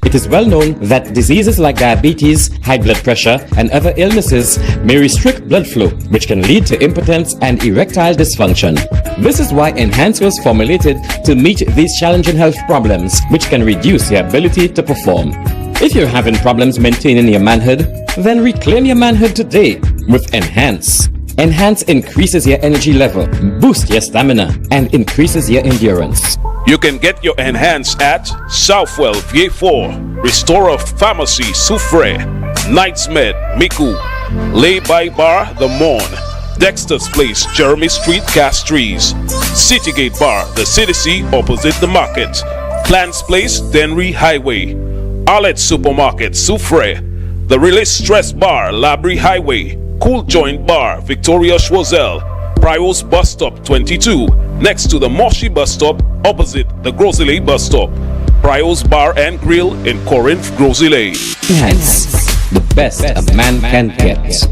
It is well known that diseases like diabetes, high blood pressure, and other illnesses may restrict blood flow, which can lead to impotence and erectile dysfunction. This is why Enhance was formulated to meet these challenging health problems, which can reduce your ability to perform. If you're having problems maintaining your manhood, then reclaim your manhood today with Enhance. Enhance increases your energy level, boosts your stamina, and increases your endurance. You can get your Enhance at Southwell VA4, Restorer Pharmacy Soufre, Knights Med Miku, Lay by Bar The Morn, Dexter's Place Jeremy Street Castries, Citygate Bar The City opposite the market, Plants Place Denry Highway, Arlette Supermarket Soufre, The Release Stress Bar Labrie Highway, Cool Joint Bar Victoria Schwazel, Prios Bus Stop 22, next to the Moshi Bus Stop opposite the Grosile Bus Stop, Prios Bar and Grill in Corinth, Grosile. Enhance, the best a man can get.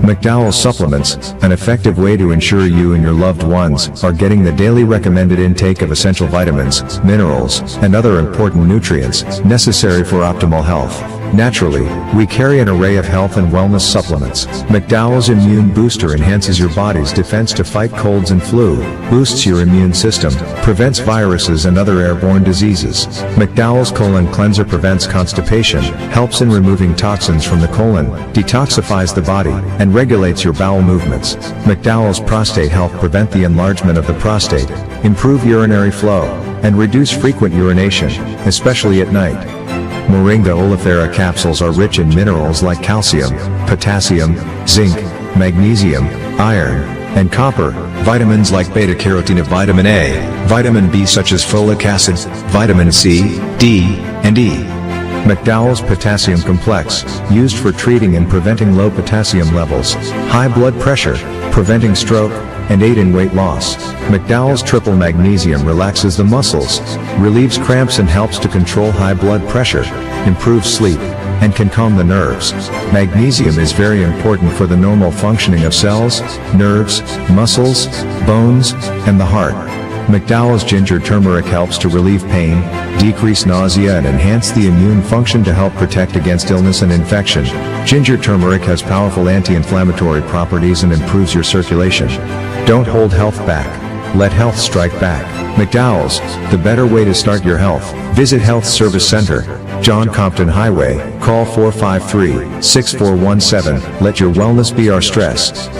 McDowell Supplements, an effective way to ensure you and your loved ones are getting the daily recommended intake of essential vitamins, minerals, and other important nutrients necessary for optimal health. Naturally, we carry an array of health and wellness supplements. McDowell's Immune Booster enhances your body's defense to fight colds and flu, boosts your immune system, prevents viruses and other airborne diseases. McDowell's Colon Cleanser prevents constipation, helps in removing toxins from the colon, detoxifies the body, and regulates your bowel movements. McDowell's Prostate Health prevent the enlargement of the prostate, improve urinary flow, and reduce frequent urination, especially at night. Moringa oleifera capsules are rich in minerals like calcium, potassium, zinc, magnesium, iron, and copper, vitamins like beta-carotene, vitamin A, vitamin B such as folic acid, vitamin C, D, and E. McDowell's Potassium Complex, used for treating and preventing low potassium levels, high blood pressure, preventing stroke, and aid in weight loss. McDowell's Triple Magnesium relaxes the muscles, relieves cramps and helps to control high blood pressure, improves sleep, and can calm the nerves. Magnesium is very important for the normal functioning of cells, nerves, muscles, bones, and the heart. McDowell's Ginger Turmeric helps to relieve pain, decrease nausea and enhance the immune function to help protect against illness and infection. Ginger turmeric has powerful anti-inflammatory properties and improves your circulation. Don't hold health back. Let health strike back. McDowell's, the better way to start your health. Visit Health Service Center, John Compton Highway, call 453-6417. Let your wellness be our stress.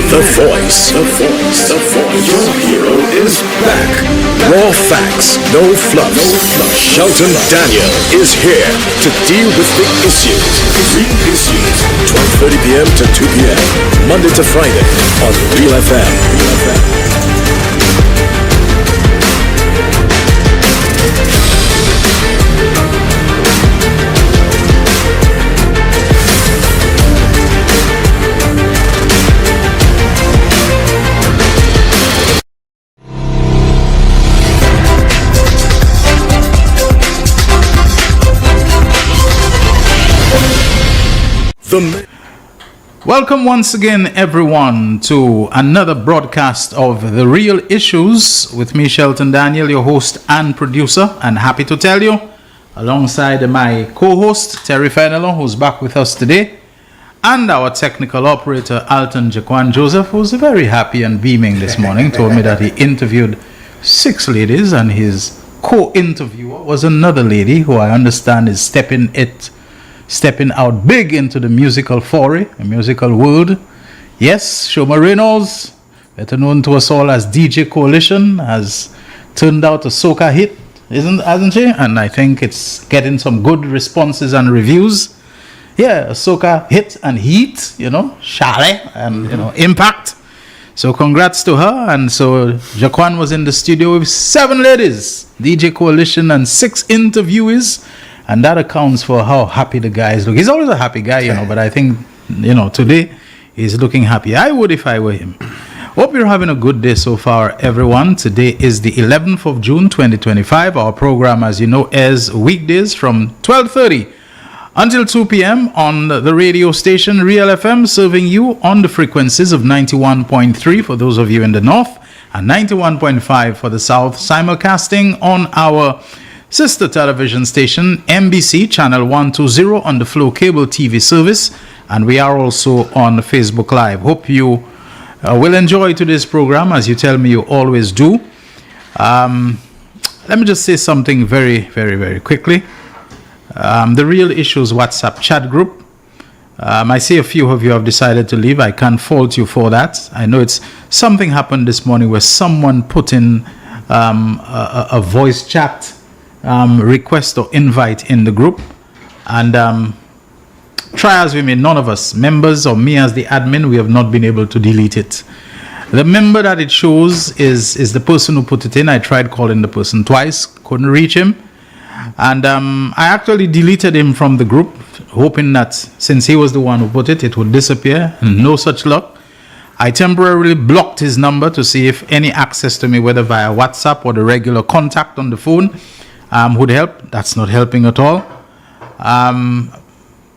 The voice. Your hero is back. Raw facts, no fluffs. Shelton Daniel is here to deal with the issues. Real issues. 12:30 p.m. to 2 p.m. Monday to Friday on Real FM. Welcome once again, everyone, to another broadcast of The Real Issues with me, Shelton Daniel, your host and producer, and happy to tell you, alongside my co-host, Terry Fenelon, who's back with us today, and our technical operator, Alton Jaquan Joseph, who's very happy and beaming this morning, told me that he interviewed 6 ladies, and his co-interviewer was another lady who I understand is stepping out big into the musical foray, the musical world. Yes, Shoma Reynolds, better known to us all as DJ Coalition, has turned out a soca hit, hasn't she? And I think it's getting some good responses and reviews. Yeah, a soca hit and heat, Charlie, and, impact. So congrats to her. And so Jaquan was in the studio with 7 ladies, DJ Coalition, and 6 interviewees. And that accounts for how happy the guy is looking. He's always a happy guy, but I think, today he's looking happy. I would if I were him. Hope you're having a good day so far, everyone. Today is the 11th of June, 2025. Our program, as you know, airs weekdays from 12:30 until 2 p.m. on the radio station Real FM, serving you on the frequencies of 91.3 for those of you in the north and 91.5 for the South, simulcasting on our sister television station, MBC, channel 120 on the Flow Cable TV service, and we are also on Facebook Live. Hope you will enjoy today's program, as you tell me you always do. Let me just say something very, very, very quickly. The Real Issues WhatsApp chat group. I see a few of you have decided to leave. I can't fault you for that. I know it's something happened this morning where someone put in a voice chat request or invite in the group, and try as we may, none of us, members or me as the admin, we have not been able to delete it. The member that it shows is the person who put it in. I tried calling the person twice, couldn't reach him. And I actually deleted him from the group, hoping that since he was the one who put it, it would disappear. No such luck. I temporarily blocked his number to see if any access to me, whether via WhatsApp or the regular contact on the phone, would help. That's not helping at all. And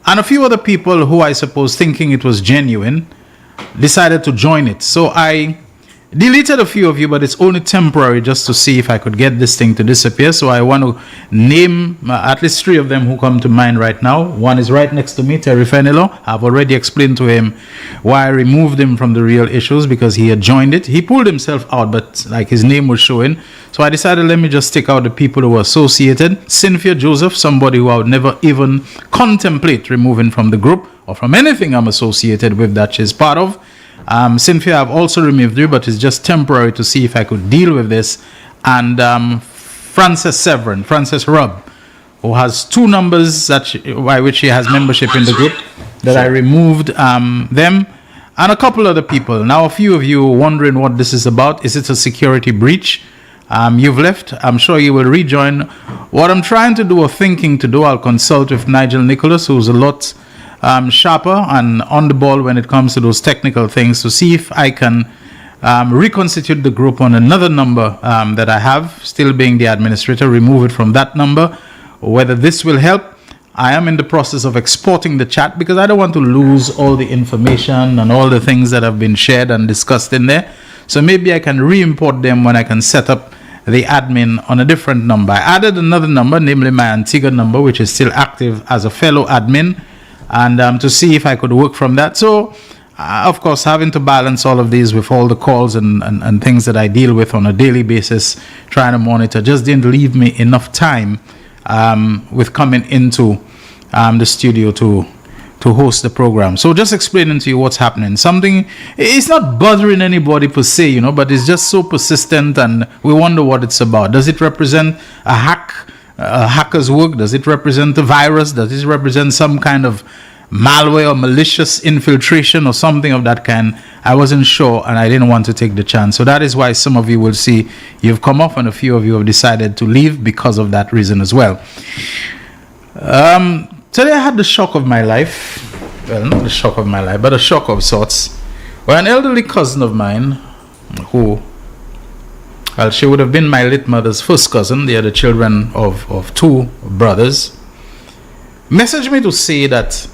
a few other people who I suppose, thinking it was genuine, decided to join it. So I deleted a few of you, but it's only temporary, just to see if I could get this thing to disappear. So I want to name at least 3 of them who come to mind right now. One is right next to me, Terry Fenelo. I've already explained to him why I removed him from the Real Issues, because he had joined it. He pulled himself out, but like his name was showing. So I decided, let me just take out the people who were associated. Cynthia Joseph, somebody who I would never even contemplate removing from the group or from anything I'm associated with that she's part of. Cynthia, I've also removed you, but it's just temporary to see if I could deal with this. And Frances Severin, Frances Rubb, who has 2 numbers by which she has membership in the group, that I removed them, and a couple other people. Now, a few of you are wondering what this is about. Is it a security breach? You've left. I'm sure you will rejoin. What I'm trying to do or thinking to do, I'll consult with Nigel Nicholas, who's a lot sharper and on the ball when it comes to those technical things, to see if I can reconstitute the group on another number that I have, still being the administrator, remove it from that number. Whether this will help, I am in the process of exporting the chat, because I don't want to lose all the information and all the things that have been shared and discussed in there. So maybe I can re-import them when I can set up the admin on a different number. I added another number, namely my Antigua number, which is still active as a fellow admin, and to see if I could work from that. So, of course, having to balance all of these with all the calls and things that I deal with on a daily basis, trying to monitor, just didn't leave me enough time with coming into the studio to host the program. So just explaining to you what's happening. Something, it's not bothering anybody per se, but it's just so persistent, and we wonder what it's about. Does it represent a hacker's work? Does it represent a virus? Does it represent some kind of malware or malicious infiltration or something of that kind? I wasn't sure, and I didn't want to take the chance. So that is why some of you will see you've come off, and a few of you have decided to leave because of that reason as well. Today I had the shock of my life. Well, not the shock of my life, but a shock of sorts. Where an elderly cousin of mine, who, well, she would have been my late mother's first cousin. They are the children of 2 brothers. Messaged me to say that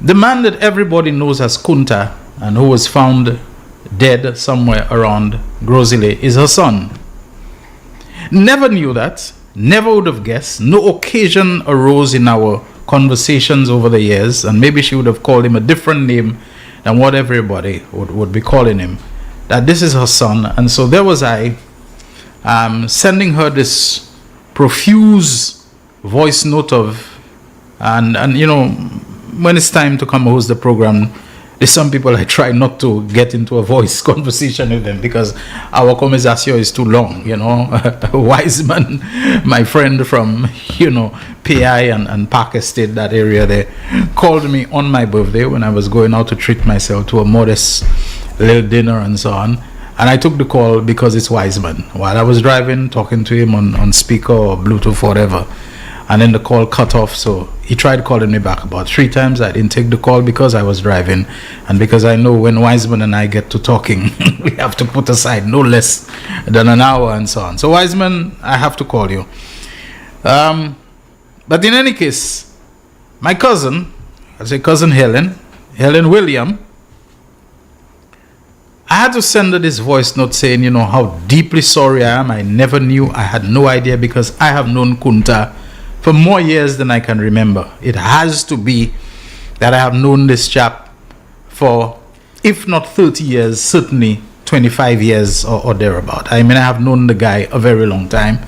the man that everybody knows as Kunta, and who was found dead somewhere around Grozile, is her son. Never knew that. Never would have guessed. No occasion arose in our conversations over the years, and maybe she would have called him a different name than what everybody would be calling him, that this is her son. And so there was I sending her this profuse voice note of, and when it's time to come host the program, there's some people I try not to get into a voice conversation with them, because our conversation is too long. Wiseman, my friend from PI and Park Estate, that area there, called me on my birthday when I was going out to treat myself to a modest little dinner and so on, and I took the call because it's Wiseman, while I was driving, talking to him on speaker or Bluetooth, whatever. And then the call cut off, so he tried calling me back about 3 times. I didn't take the call because I was driving, and because I know when Wiseman and I get to talking, we have to put aside no less than an hour and so on. So Wiseman, I have to call you. But in any case, my cousin, I say cousin Helen William, I had to send her this voice note saying, how deeply sorry I am. I never knew. I had no idea because I have known Kunta for more years than I can remember. It has to be that I have known this chap for, if not 30 years, certainly 25 years or thereabout. I mean, I have known the guy a very long time.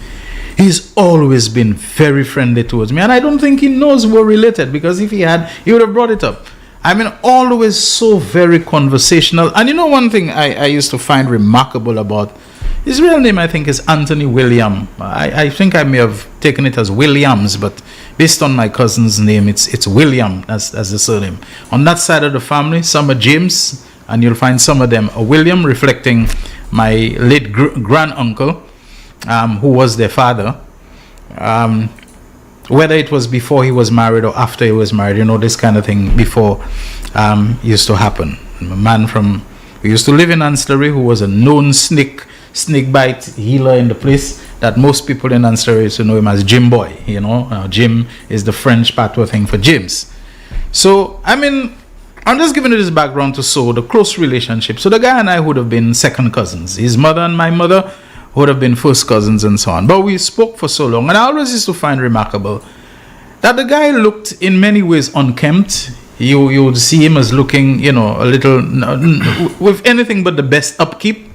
He's always been very friendly towards me, and I don't think he knows we're related, because if he had, he would have brought it up. I mean, always so very conversational. And one thing I used to find remarkable about his real name, I think, is Anthony William. I think I may have taken it as Williams, but based on my cousin's name, it's William as the surname. On that side of the family, some are James, and you'll find some of them are William, reflecting my late granduncle, who was their father. Whether it was before he was married or after he was married, this kind of thing before used to happen. A man who used to live in Ancillary, who was a known snake bite healer in the place, that most people in Ancillary used to know him as Jim Boy. Jim is the French patois thing for James. So, I mean, I'm just giving you this background to show the close relationship. So the guy and I would have been second cousins. His mother and my mother would have been first cousins and so on. But we spoke for so long, and I always used to find remarkable that the guy looked in many ways unkempt. You would see him as looking, a little with anything but the best upkeep.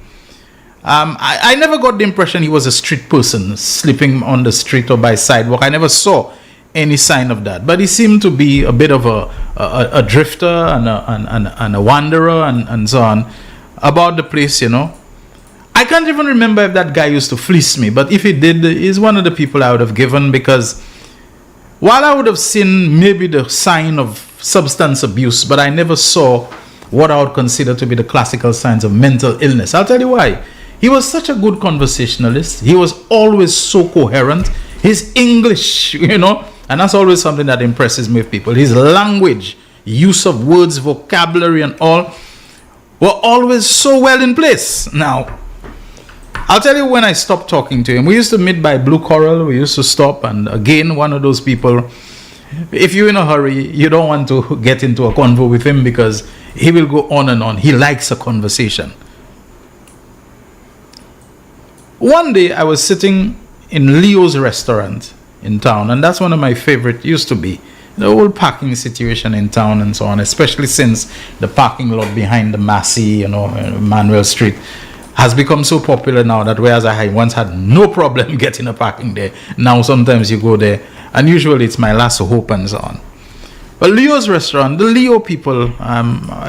I never got the impression he was a street person, sleeping on the street or by sidewalk. I never saw any sign of that. But he seemed to be a bit of a drifter and a wanderer and so on about the place, I can't even remember if that guy used to fleece me, but if he did, he's one of the people I would have given, because while I would have seen maybe the sign of substance abuse, but I never saw what I would consider to be the classical signs of mental illness. I'll tell you why. He was such a good conversationalist. He was always so coherent. His English, and that's always something that impresses me with people. His language, use of words, vocabulary and all, were always so well in place. Now, I'll tell you when I stopped talking to him. We used to meet by Blue Coral. We used to stop, and again, one of those people, if you're in a hurry, you don't want to get into a convo with him because he will go on and on. He likes a conversation. One day, I was sitting in Leo's restaurant in town, and that's one of my favorite, used to be, the whole parking situation in town and so on, especially since the parking lot behind the Massey, Manuel Street, has become so popular now that whereas I once had no problem getting a parking there, now sometimes you go there, and usually it's my last hope and so on. But Leo's restaurant, the Leo people,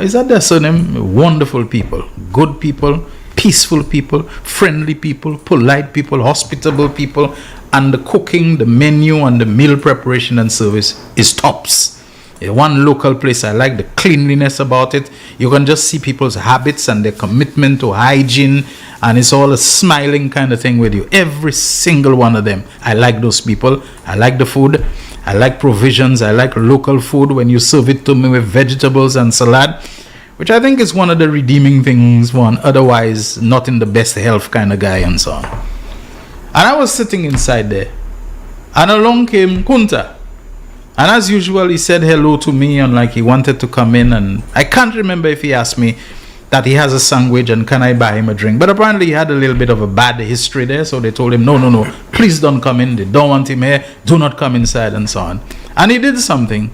is that their surname? Wonderful people, good people, peaceful people, friendly people, polite people, hospitable people, and the cooking, the menu, and the meal preparation and service is tops. One local place, I like the cleanliness about it. You can just see people's habits and their commitment to hygiene, and it's all a smiling kind of thing with you. Every single one of them. I like those people. I like the food. I like provisions. I like local food when you serve it to me with vegetables and salad, which I think is one of the redeeming things one otherwise not in the best health kind of guy and so on. And I was sitting inside there, and along came Kunta. And as usual, he said hello to me and like he wanted to come in. And I can't remember if he asked me that he has a sandwich and can I buy him a drink. But apparently he had a little bit of a bad history there. So they told him, no, please don't come in. They don't want him here. Do not come inside and so on. And he did something,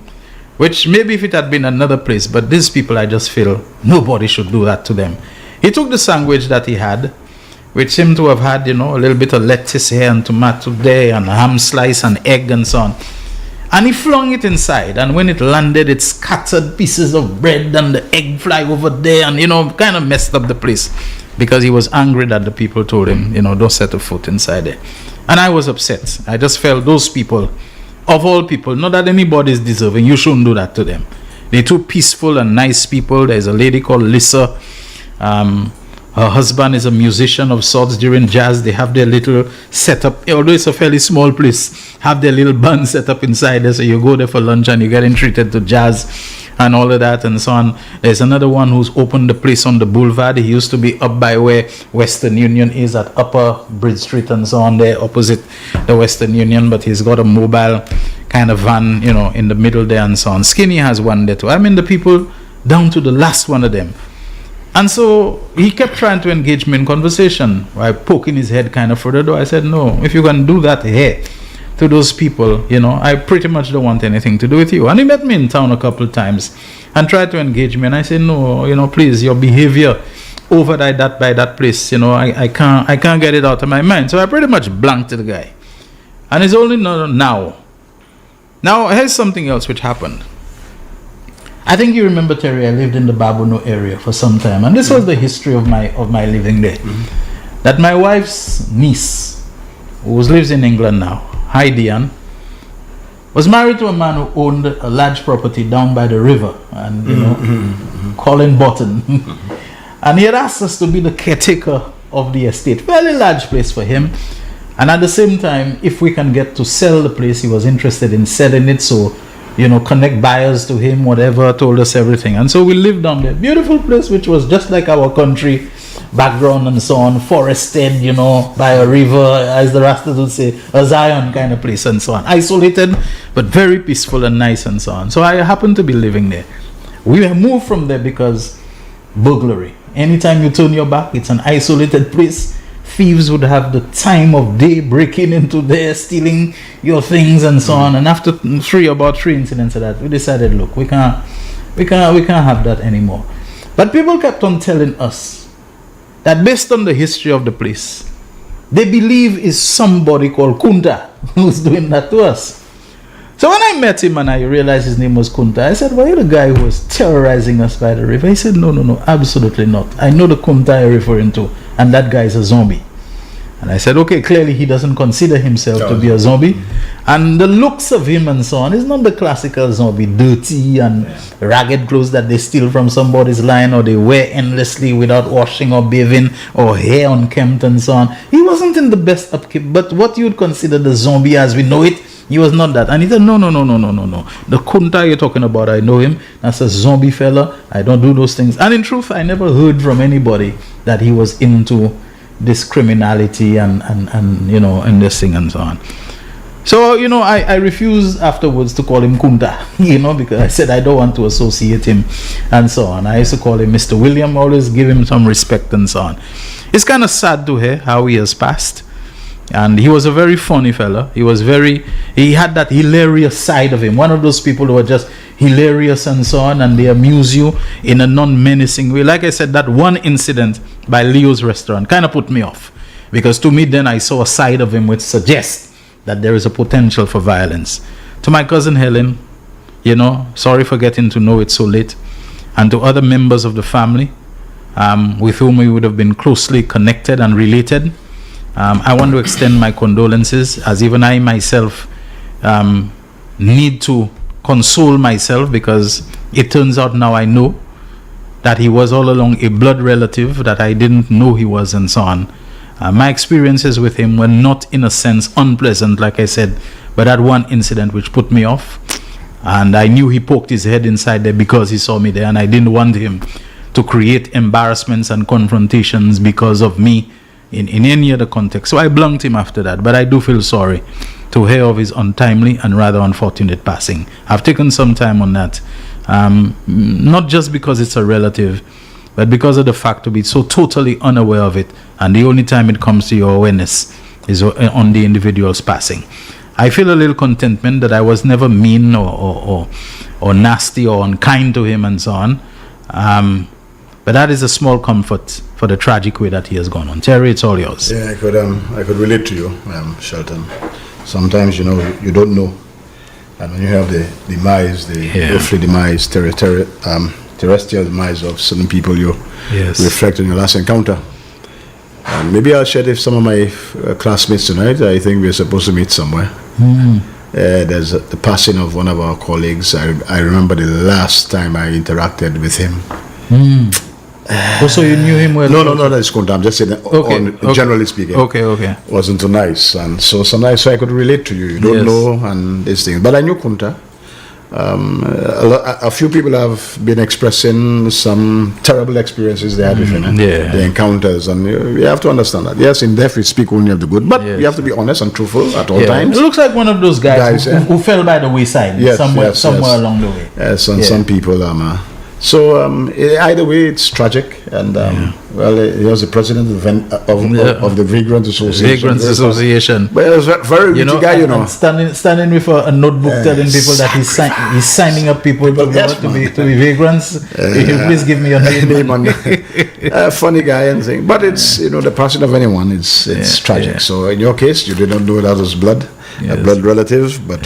which maybe if it had been another place, but these people, I just feel nobody should do that to them. He took the sandwich that he had, which seemed to have had, a little bit of lettuce here and tomato there and ham slice and egg and so on. And he flung it inside, and when it landed, it scattered pieces of bread and the egg fly over there, and kind of messed up the place because he was angry that the people told him, don't set a foot inside there. And I was upset. I just felt those people, of all people, not that anybody is deserving, you shouldn't do that to them. They're too peaceful and nice people. There's a lady called Lisa. Her husband is a musician of sorts during jazz. They have their little setup, although it's a fairly small place, have their little band set up inside there. So you go there for lunch and you're getting treated to jazz and all of that and so on. There's another one who's opened the place on the boulevard. He used to be up by where Western Union is at Upper Bridge Street and so on there, opposite the Western Union. But he's got a mobile kind of van, in the middle there and so on. Skinny has one there too. I mean, the people down to the last one of them. And so he kept trying to engage me in conversation, right? Poking his head kind of further door. I said, no, if you can do that here to those people, you know, I pretty much don't want anything to do with you. And he met me in town a couple of times and tried to engage me. And I said, no, you know, please, your behavior over by that place, you know, I can't get it out of my mind. So I pretty much blanked the guy. And it's only now. Now, here's something else which happened. I think you remember, Terry, I lived in the Babono area for some time, and this was the history of my living there. That my wife's niece, who lives in England now, Heidi Ann, was married to a man who owned a large property down by the river, and you know, Colin Button. And he had asked us to be the caretaker of the estate, fairly large place for him. And at the same time, if we can get to sell the place, he was interested in selling it, so you know, connect buyers to him, whatever, told us everything. And so we lived down there. Beautiful place, which was just like our country background and so on, forested, you know, by a river, as the Rastas would say, a Zion kind of place and so on. Isolated, but very peaceful and nice and so on. So I happened to be living there. We moved from there because burglary. Anytime you turn your back, it's an isolated place. Thieves would have the time of day breaking into there, stealing your things and so on. And after about three incidents of that, we decided, look, we can't have that anymore. But people kept on telling us that based on the history of the place, they believe is somebody called Kunta who's doing that to us. So when I met him and I realized his name was Kunta, I said, well, you're the guy who was terrorizing us by the river. He said, no, absolutely not. I know the Kunta you're referring to, and that guy is a zombie. And I said, okay, clearly he doesn't consider himself to be a zombie. And the looks of him and so on is not the classical zombie, dirty and ragged clothes that they steal from somebody's line or they wear endlessly without washing or bathing or hair unkempt and so on. He wasn't in the best upkeep, but what you would consider the zombie as we know it, he was not that. And he said, no. The Kunta you're talking about, I know him. That's a zombie fella. I don't do those things. And in truth, I never heard from anybody that he was into this criminality and you know, and this thing and so on. So, you know, I refused afterwards to call him Kunta, you know, because I said I don't want to associate him and so on. I used to call him Mr. William, always give him some respect and so on. It's kind of sad to hear how he has passed. And he was a very funny fella. He had that hilarious side of him. One of those people who are just hilarious and so on, and they amuse you in a non-menacing way. Like I said, that one incident by Leo's restaurant kind of put me off. Because to me then I saw a side of him which suggests that there is a potential for violence. To my cousin Helen, you know, sorry for getting to know it so late. And to other members of the family with whom we would have been closely connected and related, I want to extend my condolences, as even I myself need to console myself, because it turns out now I know that he was all along a blood relative that I didn't know he was and so on. My experiences with him were not in a sense unpleasant, like I said, but that one incident which put me off, and I knew he poked his head inside there because he saw me there, and I didn't want him to create embarrassments and confrontations because of me in any other context. So I blanked him after that, but I do feel sorry to hear of his untimely and rather unfortunate passing. I've taken some time on that, not just because it's a relative, but because of the fact to be so totally unaware of it, and the only time it comes to your awareness is on the individual's passing. I feel a little contentment that I was never mean or nasty or unkind to him and so on. But that is a small comfort for the tragic way that he has gone on. Terry, it's all yours. Yeah, I could relate to you, Shelton. Sometimes, you know, you don't know. And when you have the demise, the earthly demise, terrestrial demise of certain people, you reflect on your last encounter. And maybe I'll share with some of my classmates tonight. I think we're supposed to meet somewhere. There's the passing of one of our colleagues. I remember the last time I interacted with him. So you knew him well? No, that's good. I'm just saying, generally speaking. Okay. Wasn't so nice, and so sometimes so I could relate to you. You don't know, and these things. But I knew Kunta. A few people have been expressing some terrible experiences they had with him, the encounters, and you have to understand that. Yes, in death we speak only of the good, but you have to be honest and truthful at all times. It looks like one of those guys who fell by the wayside somewhere along the way. Yes, and some people So either way, it's tragic, and well, he was the president of the Vagrant Association. Vagrants Association. But he was a very witty guy, you know. And standing with a notebook telling people that he's signing up people to be vagrants. Please give me your name. Funny guy and thing, but it's the passing of anyone. It's tragic. So in your case, you did not know that was blood relative, but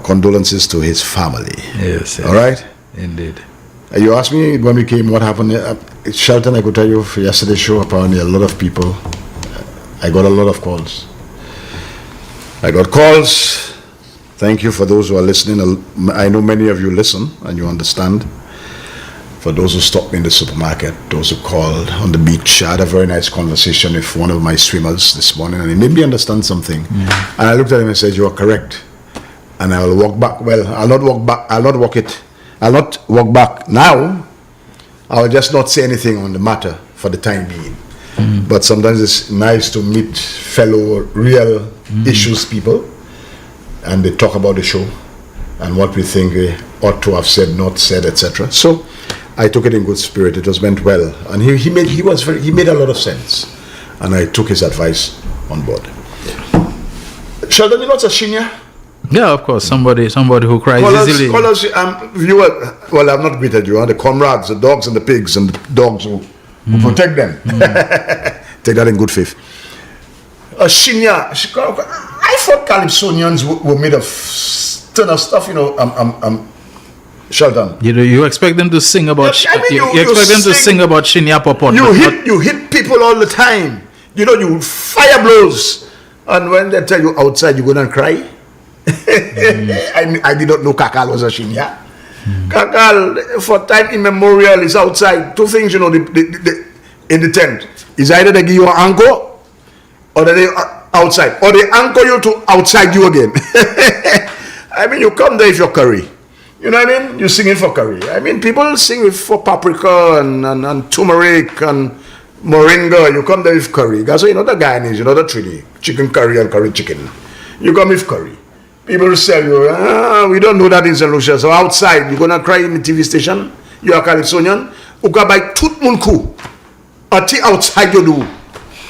condolences to his family. Yes. All right. Indeed. You asked me when we came what happened. Shelton, I could tell you for yesterday's show, apparently a lot of people, I got a lot of calls. I got calls. Thank you for those who are listening. I know many of you listen and you understand. For those who stopped me in the supermarket, those who called on the beach, I had a very nice conversation with one of my swimmers this morning, and he made me understand something. And I looked at him and said, "You are correct. And I will walk back." Well, I'll not walk back. I'll not walk back now. I'll just not say anything on the matter for the time being. But sometimes it's nice to meet fellow real issues people, and they talk about the show and what we think we ought to have said, not said, etc. So I took it in good spirit. It was meant well, and he made a lot of sense, and I took his advice on board. Sheldon, you know what's a shinya? Yeah, of course. Somebody who cries easily. Well, I've not greeted you. The comrades, the dogs and the pigs and the dogs who protect them. Take that in good faith. A shinya. I thought Calypsonians were made of ton of stuff. Shelton. You expect them to sing about? You expect them to sing about shinya popot. You hit people all the time. You fire blows, and when they tell you outside, you go and cry. I did not know Kakal was a shinya. Kakal, for time immemorial, is outside. Two things, in the tent. Is either they give you an anchor, or they outside, or they anchor you to outside you again. I mean, you come there if you're curry. You know what I mean? You're singing for curry. I mean, people sing for paprika and turmeric and moringa. You come there with curry. So the Guyanese, the Trini, chicken curry and curry chicken. You come with curry. People will tell you, we don't know that in St. Lucia. So outside, you're going to cry in the TV station. You are Calypsonian. You can buy tout moun coup. Ati outside you do.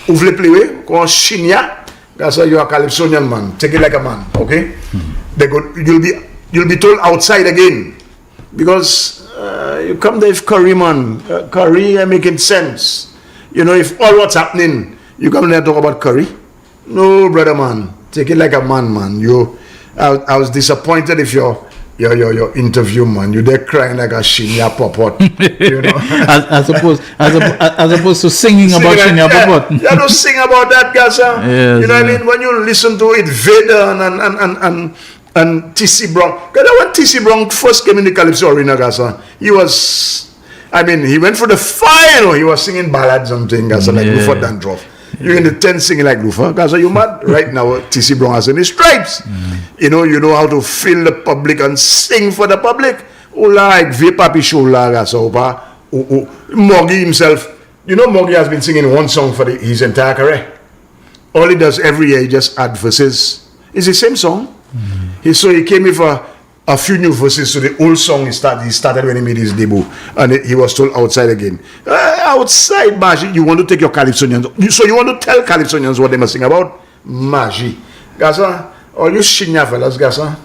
You flip liwe. Ko shinya. That's why you are Calypsonian man. Take it like a man. Okay? You'll be told outside again. Because you come there with curry, man. Curry making sense. If all what's happening, you come there and talk about curry. No, brother, man. Take it like a man. I was disappointed if your interview, man. You're there crying like a shinya popot. as opposed to singing about shinya popot. You don't sing about that, Gaza. Yes, what I mean? When you listen to it, Vader and T.C. Brown. Because when T.C. Brown first came in the Calypso arena, Gaza, he went for the fire. He was singing ballads and things, Gaza, like Luther Dandruff. You're in the tent singing like Lufa. Gaza, you mad? Right now, T.C. Brown has any stripes. You know how to fill the public and sing for the public. Like Papi Show, Gaza, Moggy himself. Moggy has been singing one song for his entire career. All he does every year, he just add verses. It's the same song. So he came with a few new verses to the old song he started when he made his debut, and he was told outside again. Outside, Maji, you want to take your Calypsonians, so you want to tell Calypsonians what they must sing about? Maji. Gaza, all you shinya fellas, Gaza,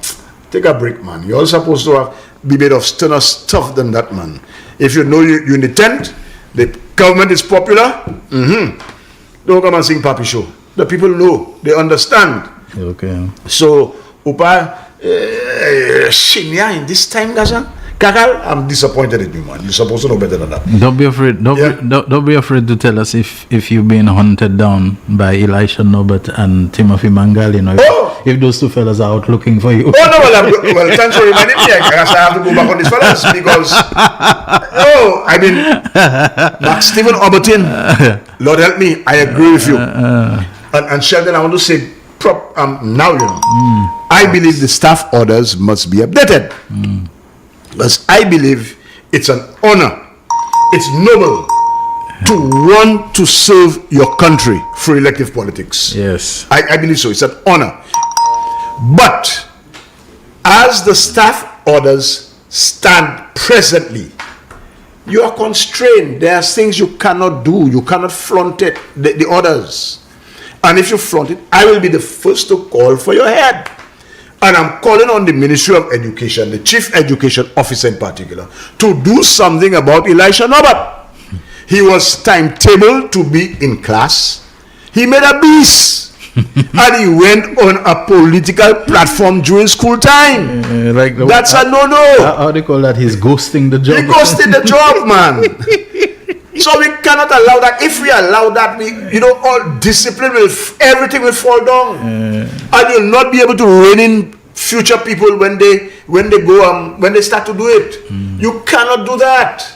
take a break, man. You're all supposed to be made of sterner stuff than that, man. If you know you're in the tent, the government is popular, don't come and sing Papi Show. The people know, they understand. Okay. So, Upa, shinya in this time, Gaza. Kakal, I'm disappointed in you, man. You're supposed to know better than that. Don't be afraid. Don't be afraid to tell us if you've been hunted down by Elisha Norbert and Timothy Mangal. If those two fellas are out looking for you. Well, thanks for reminding me. I guess I have to go back on these fellas because Max Stephen Albertine. Lord help me. I agree with you. And Sheldon, I want to say now, I believe the staff orders must be updated. Because I believe it's an honor, it's noble to want to serve your country through elective politics. Yes. I believe so. It's an honor. But as the staff orders stand presently, you are constrained. There are things you cannot do. You cannot flaunt it, the orders. And if you flaunt it, I will be the first to call for your head. And I'm calling on the Ministry of Education, the Chief Education Officer in particular, to do something about Elisha Norbert. He was timetabled to be in class. He made a beast. And he went on a political platform during school time. That's a no-no. How do you call that? He's ghosting the job. He ghosted the job, man. So we cannot allow that. If we allow that, all discipline everything will fall down. And you'll not be able to rein in future people when they start to do it. You cannot do that.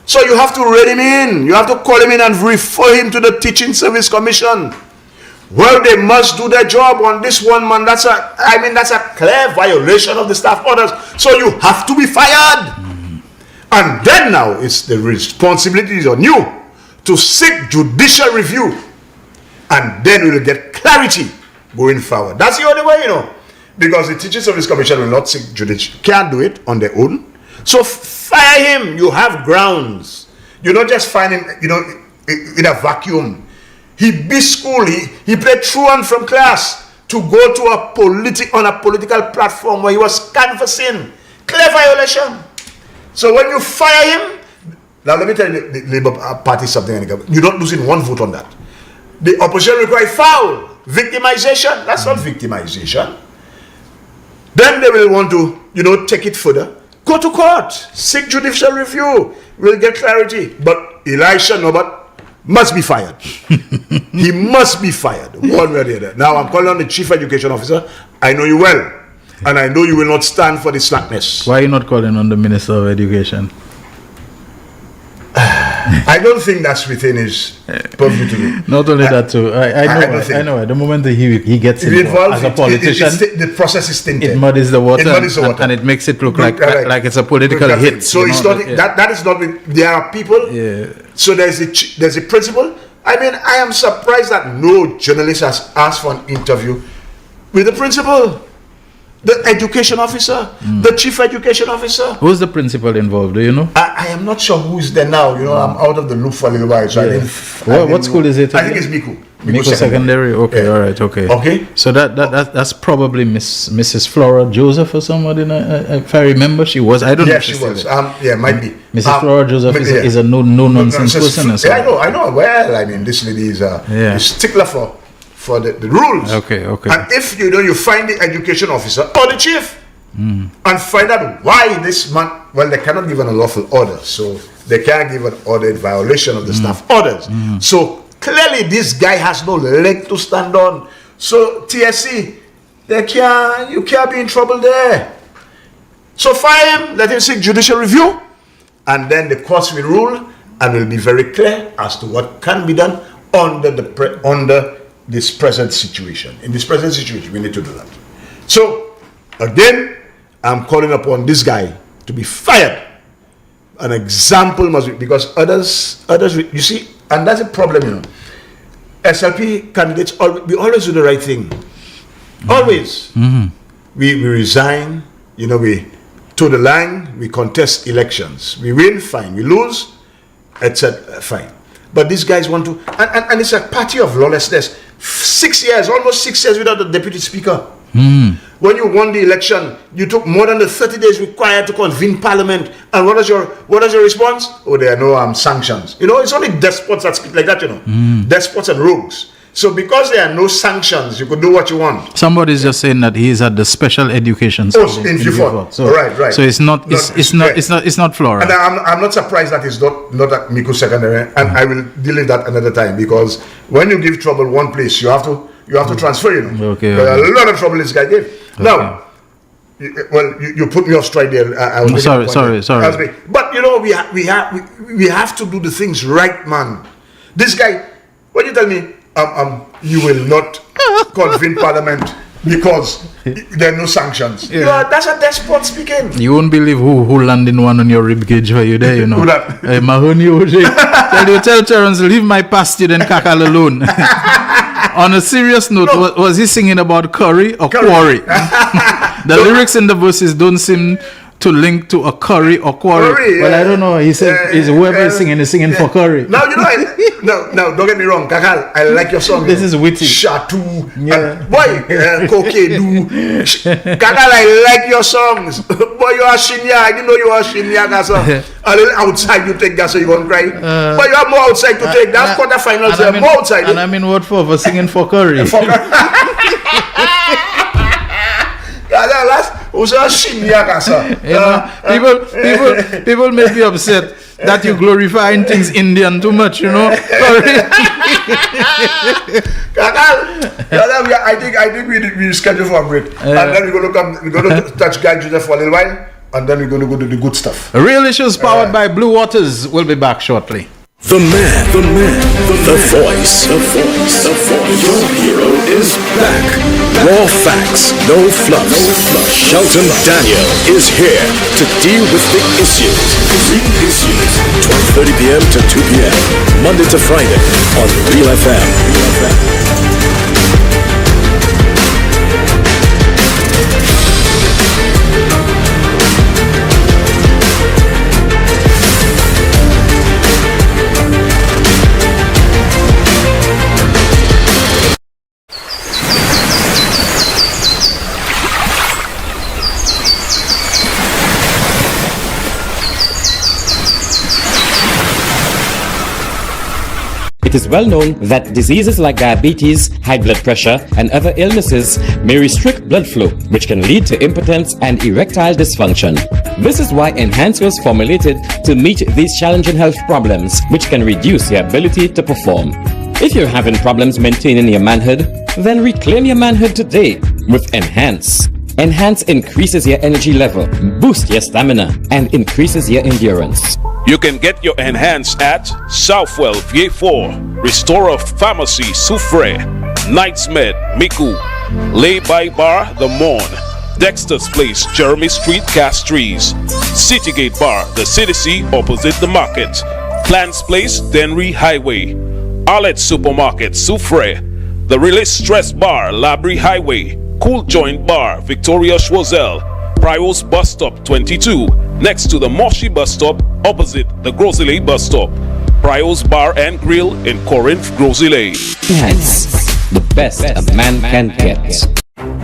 So you have to rein him in. You have to call him in and refer him to the Teaching Service Commission. Well, they must do their job on this one, man. That's a clear violation of the staff orders. So you have to be fired. And then now it's the responsibility on you to seek judicial review. And then we will get clarity going forward. That's the only way, because the Teaching Service Commission will not seek judicial. Can't do it on their own. So fire him. You have grounds. You're not just finding, in a vacuum. He beat school. He played truant from class to go to on a political platform where he was canvassing. Clear violation. So when you fire him, now let me tell you the Labour Party something. You're not losing one vote on that. The opposition require foul, victimization. That's not victimization. Then they will want to, take it further. Go to court. Seek judicial review. We'll get clarity. But Elisha Norbert must be fired. He must be fired, one way or the other. Now I'm calling on the Chief Education Officer. I know you well, and I know you will not stand for the slackness. Why are you not calling on the Minister of Education? I don't think that's within his purview to do. Not only that too. I know. The moment that he gets involved as a politician, the process is tainted. It muddies the water, and it makes it look like it's a political hit. So it's not that is not. There are people. Yeah. So there's a principle. I am surprised that no journalist has asked for an interview with the principal, the education officer, the chief education officer. Who's the principal involved? Do you know? I am not sure who is there now. I'm out of the loop for a little while. So what school is it? I think it's Miku. Miku Secondary. Okay, yeah. All right. Okay. So that's probably Mrs. Flora Joseph or somebody. If I remember, she was. I don't know. Yeah, she was. Might be. Mrs. Flora Joseph is a no nonsense person. Yeah, I know. Well, this lady is a stickler for the rules. Okay. And if you find the education officer or the chief and find out why this man, well, they cannot give an unlawful order, so they can't give an order in violation of the staff orders. So clearly this guy has no leg to stand on. So TSC, you can't be in trouble there. So fire him, let him seek judicial review, and then the courts will rule and will be very clear as to what can be done under this present situation. In this present situation, we need to do that. So, again, I'm calling upon this guy to be fired. An example must be, because others, you see, and that's a problem, SLP candidates, we always do the right thing. Always. We resign, we toe the line, we contest elections. We win, fine. We lose, etc., fine. But these guys want to, and it's a party of lawlessness. Almost 6 years without the deputy speaker. When you won the election, you took more than the 30 days required to convene parliament. And what is your response? Oh, there are no sanctions. It's only despots that speak like that, Despots and rogues. So because there are no sanctions, you could do what you want. Somebody's just saying that he's at the special education school in Vieux-Fort. So, right. So it's not Flora. And I'm not surprised that it's not at Miku Secondary, and I will deal with that another time, because when you give trouble one place, you have to transfer. Okay. A lot of trouble this guy gave. Okay. Now, you put me off stride there. Sorry. But we have to do the things right, man. This guy, when you tell me you will not convene parliament because there are no sanctions. That's a despot speaking. You won't believe who landed one on your rib cage for you there, Who that? Mahoney OJ. Tell Terrence, leave my past you then cackle alone. On a serious note, was he singing about curry or quarry? The lyrics in the verses don't seem to link to a curry or quarry. Curry, Well, I don't know. He said is whoever is singing for curry. Now, you know, no, don't get me wrong, Kakal, I like your song. This is witty. Chateau, Yeah. Kokedu. Kakal, I like your songs. Boy, you are Shinya. I didn't know you are Shinya, Gasa. A little outside you take that so you won't cry. But you have more outside to take. That's quarterfinals. You have more outside. And I'm in what for singing for curry. People may be upset that you glorifying things Indian too much, you know. I think we schedule for a break, and then we're gonna touch Guy Joseph for a little while, and then we're gonna go to the good stuff. Real Issues powered by Blue Waters. We'll be back shortly. The man, the voice. Your hero is back. Raw facts, no fluff. Shelton Daniel is here to deal with the issues. 12:30 p.m. to 2 p.m. Monday to Friday on Real FM. It is well known that diseases like diabetes, high blood pressure, and other illnesses may restrict blood flow, which can lead to impotence and erectile dysfunction. This is why Enhance was formulated to meet these challenging health problems, which can reduce your ability to perform. If you're having problems maintaining your manhood, then reclaim your manhood today with Enhance. Enhance increases your energy level, boosts your stamina, and increases your endurance. You can get your Enhance at Southwell VA4, Restorer Pharmacy Soufre, Knights Med Miku, Lay by Bar The Morn, Dexter's Place Jeremy Street Castries, Citygate Bar The City opposite the market, Plants Place Denry Highway, Arlette Supermarket Soufre, The Release Stress Bar Labrie Highway, Cool Joint Bar Victoria Schwazel, Prios Bus Stop 22, next to the Moshi Bus Stop, opposite the Grosile Bus Stop. Prios Bar and Grill in Corinth, Grosile. Enhance, the best a man can get.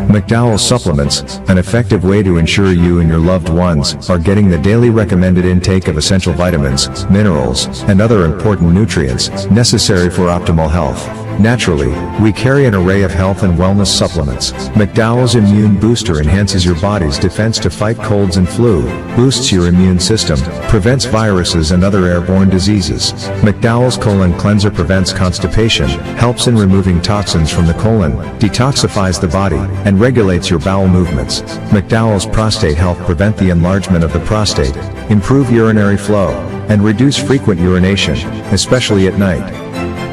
McDowell Supplements, an effective way to ensure you and your loved ones are getting the daily recommended intake of essential vitamins, minerals, and other important nutrients necessary for optimal health. Naturally, we carry an array of health and wellness supplements. McDowell's Immune Booster enhances your body's defense to fight colds and flu, boosts your immune system, prevents viruses and other airborne diseases. McDowell's Colon Cleanser prevents constipation, helps in removing toxins from the colon, detoxifies the body, and regulates your bowel movements. McDowell's Prostate Health prevent the enlargement of the prostate, improve urinary flow, and reduce frequent urination, especially at night.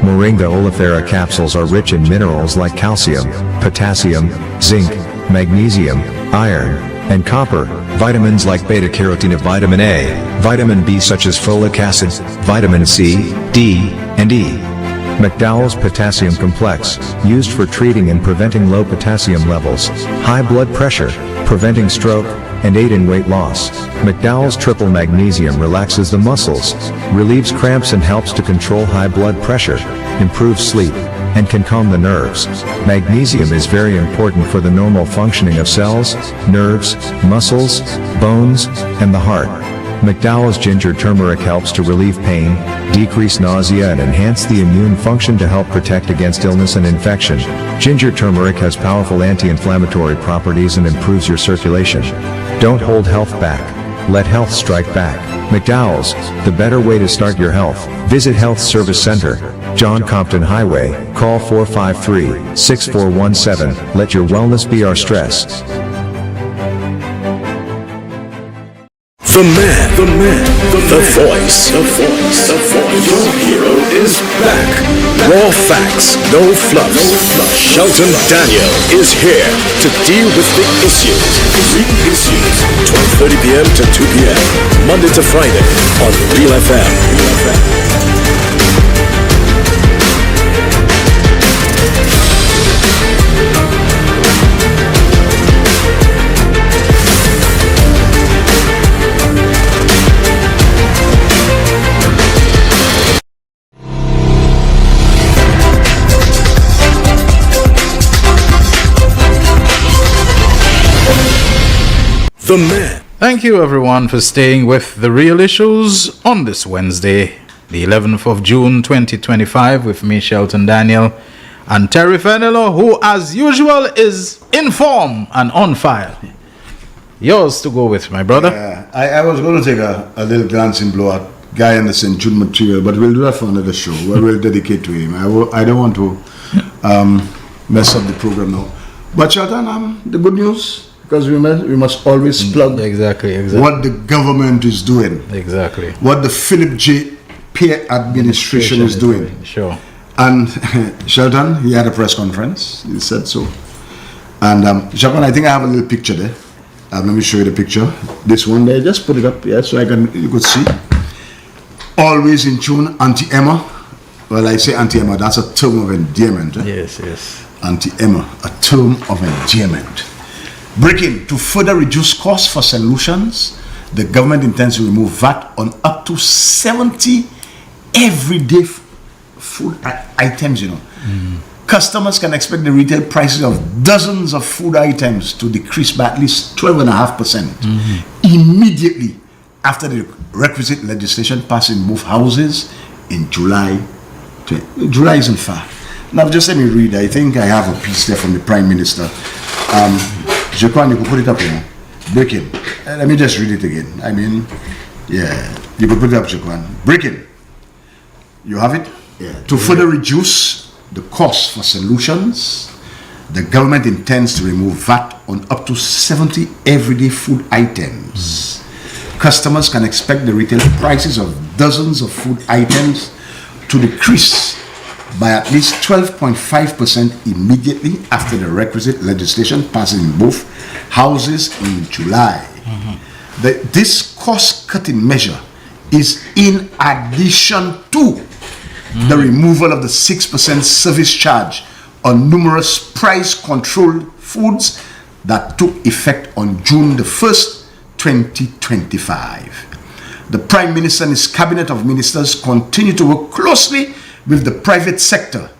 Moringa oleifera capsules are rich in minerals like calcium, potassium, zinc, magnesium, iron, and copper, vitamins like beta-carotene of vitamin A, vitamin B such as folic acid, vitamin C, D, and E. McDowell's Potassium Complex, used for treating and preventing low potassium levels, high blood pressure, preventing stroke, and aid in weight loss. McDowell's Triple Magnesium relaxes the muscles, relieves cramps and helps to control high blood pressure, improves sleep, and can calm the nerves. Magnesium is very important for the normal functioning of cells, nerves, muscles, bones, and the heart. McDowell's Ginger Turmeric helps to relieve pain, decrease nausea and enhance the immune function to help protect against illness and infection. Ginger turmeric has powerful anti-inflammatory properties and improves your circulation. Don't hold health back. Let health strike back. McDowell's, the better way to start your health. Visit Health Service Center, John Compton Highway, call 453-6417. Let your wellness be our stress. The man, the voice. Your hero is back. Raw facts, no fluff. Shelton Daniel is here to deal with the issues. 12:30 p.m. to 2 p.m. Monday to Friday on Real FM. the man. Thank you, everyone, for staying with The Real Issues on this Wednesday, the 11th of June, 2025, with me, Shelton Daniel, and Terry Fenello, who, as usual, is in form and on fire. Yours to go with, my brother. I was going to take a little glancing blow at Guy Anderson June material, but we'll do that for another show where we'll dedicate to him. I don't want to mess up the program now. But Shelton, the good news, because we must always plug exactly what the government is doing. Exactly. What the Philip J. Peer administration is doing. Sure. And Shelton, he had a press conference. He said so. And Shelton, I think I have a little picture there. Let me show you the picture. This one there, just put it up, yeah, so you could see. Always in tune, Auntie Emma. Well, I say Auntie Emma, that's a term of endearment. Yes. Auntie Emma, a term of endearment. Breaking, to further reduce costs for solutions, the government intends to remove VAT on up to 70 everyday food items, Customers can expect the retail prices of dozens of food items to decrease by at least 12.5% immediately after the requisite legislation passed in both houses in July. July isn't far. Now, just let me read. I think I have a piece there from the Prime Minister. Jaquan, you can put it up here. Breaking. Let me just read it again. I mean, yeah, you can put it up, Jaquan. Breaking. You have it? Yeah. To further reduce the cost for solutions, the government intends to remove VAT on up to 70 everyday food items. Customers can expect the retail prices of dozens of food items to decrease by at least 12.5% immediately after the requisite legislation passing in both houses in July. This cost-cutting measure is in addition to the removal of the 6% service charge on numerous price-controlled foods that took effect on June the 1st, 2025. The Prime Minister and his cabinet of ministers continue to work closely with the private sector,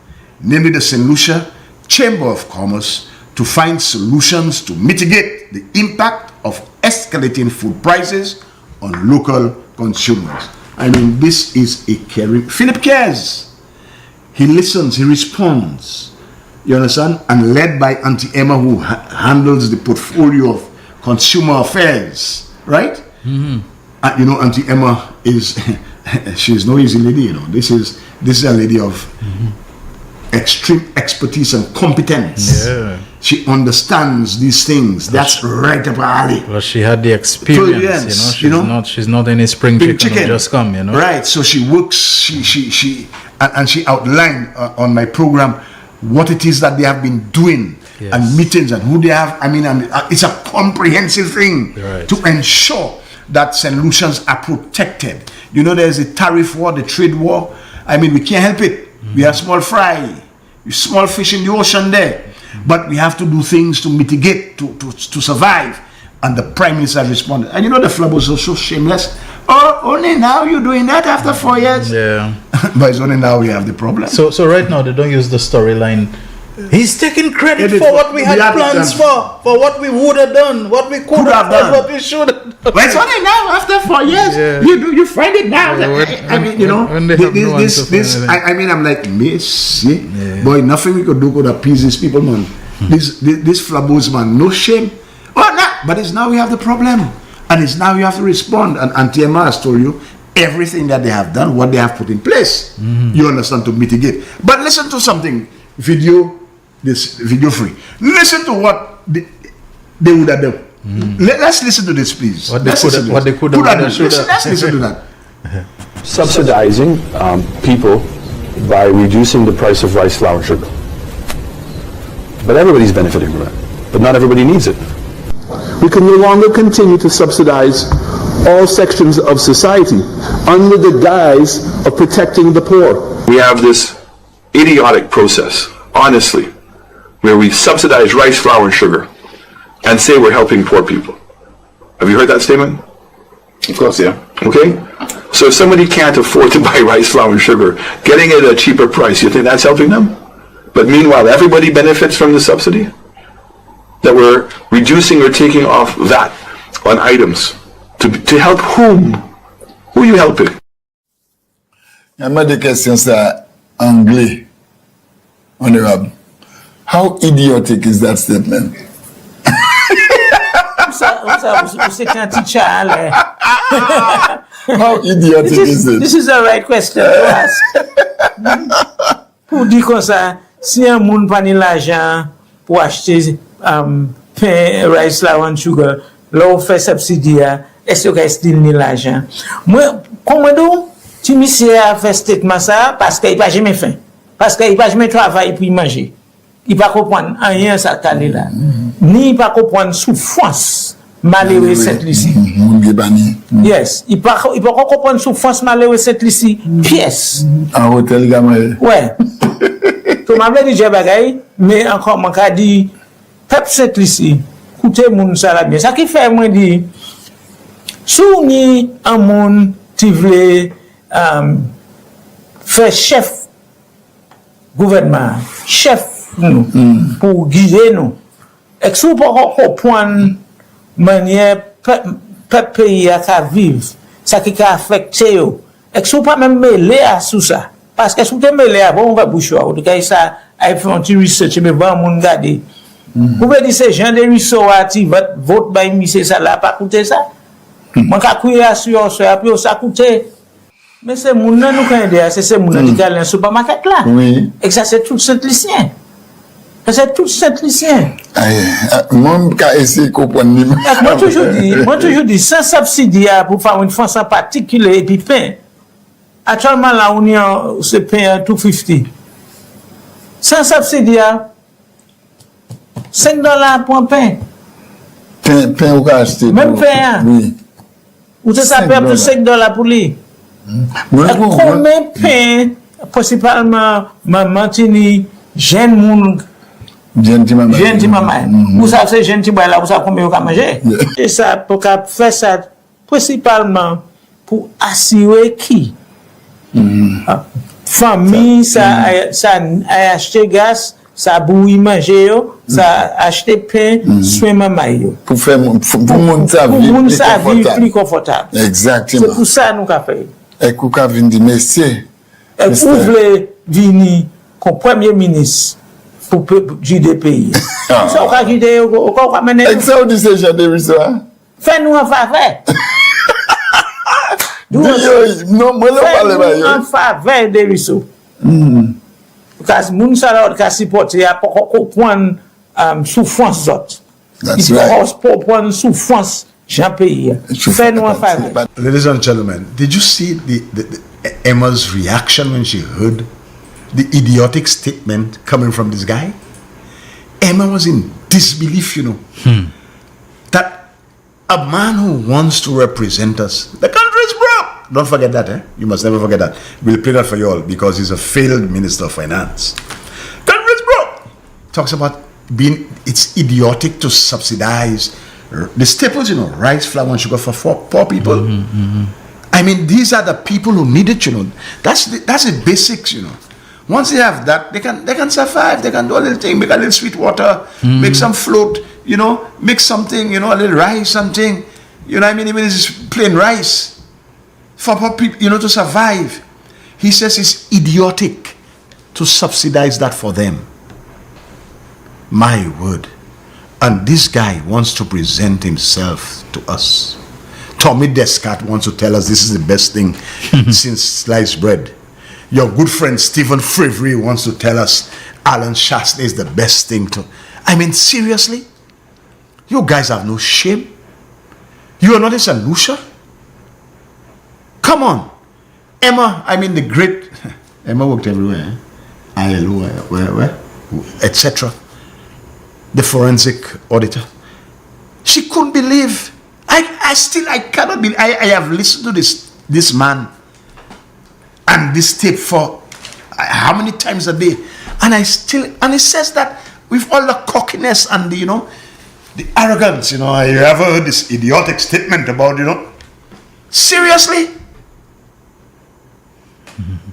namely the St. Lucia Chamber of Commerce, to find solutions to mitigate the impact of escalating food prices on local consumers. I mean, this is a caring. Philip cares. He listens, he responds. You understand? And led by Auntie Emma, who handles the portfolio of consumer affairs, right? Auntie Emma is, she's no easy lady, This is a lady of extreme expertise and competence. Yeah. She understands these things. That's right up her alley. Well, she had the experience, She's not any spring chicken who just come, Right. So she works. She outlined on my program what it is that they have been doing and meetings and who they have. I mean, it's a comprehensive thing to ensure that St. Lucians are protected. There's a tariff war, the trade war. I mean, we can't help it. We are small fry, small fish in the ocean there. But we have to do things to mitigate, to survive. And the Prime Minister responded. And the Flabos are so shameless. Oh, only now you're doing that after 4 years? Yeah. But it's only now we have the problem. So right now they don't use the storyline. He's taking credit for what we had plans for what we would have done, what we could have done, what we should have done. But it's only now after 4 years. Yeah. You find it now. I'm like, miss, boy, nothing we could do could appease these people, man. This Flabos, man, no shame. Oh, no. But it's now we have the problem. And it's now you have to respond. And Auntie Emma has told you everything that they have done, what they have put in place. You understand, to mitigate. But listen to something. This video free. Listen to what they would have done. Let's listen to this, please. What they could have done. Let's listen to that. Subsidizing people by reducing the price of rice, flour, and sugar. But everybody's benefiting from it. But not everybody needs it. We can no longer continue to subsidize all sections of society under the guise of protecting the poor. We have this idiotic process, honestly, where we subsidize rice, flour, and sugar and say we're helping poor people. Have you heard that statement? Of course, yeah. Okay? So if somebody can't afford to buy rice, flour, and sugar, getting it at a cheaper price, you think that's helping them? But meanwhile, everybody benefits from the subsidy? That we're reducing or taking off that on items. To help whom? Who are you helping? The question is anglais, honorable. How idiotic is that statement? How idiotic is it? This is the right question to ask. Pour dire comme ça, si un monde pas ni l'argent pour acheter pain, rice, flour and sugar, là on fait subsidy, est-ce que still ni l'argent? Moi, comment donc, si monsieur a fait statement ça, parce qu'il n'a jamais faim, parce qu'il n'a jamais travaillé pour manger. Il ne peut pas comprendre rien ça calé là. Ni il ne peut pas comprendre souffrance malheureux cette lycée. Yes, il ne peut pas comprendre souffrance malheureux cette lycée. Pièce. Un hôtel gamin. Ouais. Comme je dit bagay, mais encore mon cas dit peuple cette lycée. Écoutez moun ça là bien. Ça qui fait moi dit sou ni un monde qui veut faire chef gouvernement, chef nous pour guider nous. Et que si vous pouvez comprendre manière peuple pays à vivre, ça qui a affecté yo. Et que si vous pas même mêler à tout ça, parce que si vous mêler à bon on va boucher. En tout cas ça a fait un petit research mais bon monde garder. Vous pouvez dire ces gens de research vote by monsieur ça là pas coûter ça. Moi ka courir assurance après ça coûter. Mais c'est moun nan nous quand c'est ces moun qui aller dans supermarché là. Oui. Et ça c'est tout cet lycéen. C'est tout cet lycéen. Moi, je essayer de comprendre. Moi, toujours dit, sans subsidy pour faire une France en particulier et puis pain. Actuellement, là, on est ce pain à 250. Sans subsidy, $5 pour un pain. Pain ou acheter. Même pain. Oui. Ou ça s'appelle pour $5 pour lui. Combien de pain, principalement, Mantini, jeune monde, Gentil maman. Vous savez, c'est gentil là, vous savez combien vous manger. Et ça, pour faire ça, principalement pour assurer qui? Famille, ça a acheté gaz, ça a bouilli manger, ça a acheté pain, soin maman. Pour faire mon sa vie plus confortable. Exactement. C'est pour ça que nous avons fait. Et vous avez dit, merci. Et vous voulez venir comme Premier ministre pour guider le pays. Ça, on va guider, on va mener. Et ça, on dit c'est Jean de Rissois. Fais-nous un faveur. Non, moi, je parle pas. En faveur de Rissois. Parce que moun sa qui supporte, il y a pas comprendre souffrance d'autres. Il faut prendre souffrance Jean pays. Fais-nous un faveur. Ladies and gentlemen, did you see Emma's reaction when she heard the idiotic statement coming from this guy? Emma was in disbelief, you know, that a man who wants to represent us, the country is broke. Don't forget that, eh? You must never forget that. We'll play that for you all because he's a failed minister of finance. Country is broke. Talks about it's idiotic to subsidize the staples, you know, rice, flour, and sugar for poor people. I mean, these are the people who need it, you know. That's the basics, you know. Once they have that, they can survive. They can do a little thing, make a little sweet water, make some float, you know, make something, you know, a little rice, something. You know what I mean? Even if it's plain rice. For people, you know, to survive. He says it's idiotic to subsidize that for them. My word. And this guy wants to present himself to us. Tommy Descartes wants to tell us this is the best thing since sliced bread. Your good friend Stephen Frivry wants to tell us Alan Shasta is the best thing to... I mean, seriously? You guys have no shame? You are not a Sanusha? Come on. Emma, I mean the great... Emma worked everywhere. ILO, where? Etc. The forensic auditor. She couldn't believe. I cannot believe. I have listened to this man and this tape for how many times a day, and it says that with all the cockiness and the arrogance, I ever heard this idiotic statement about, seriously?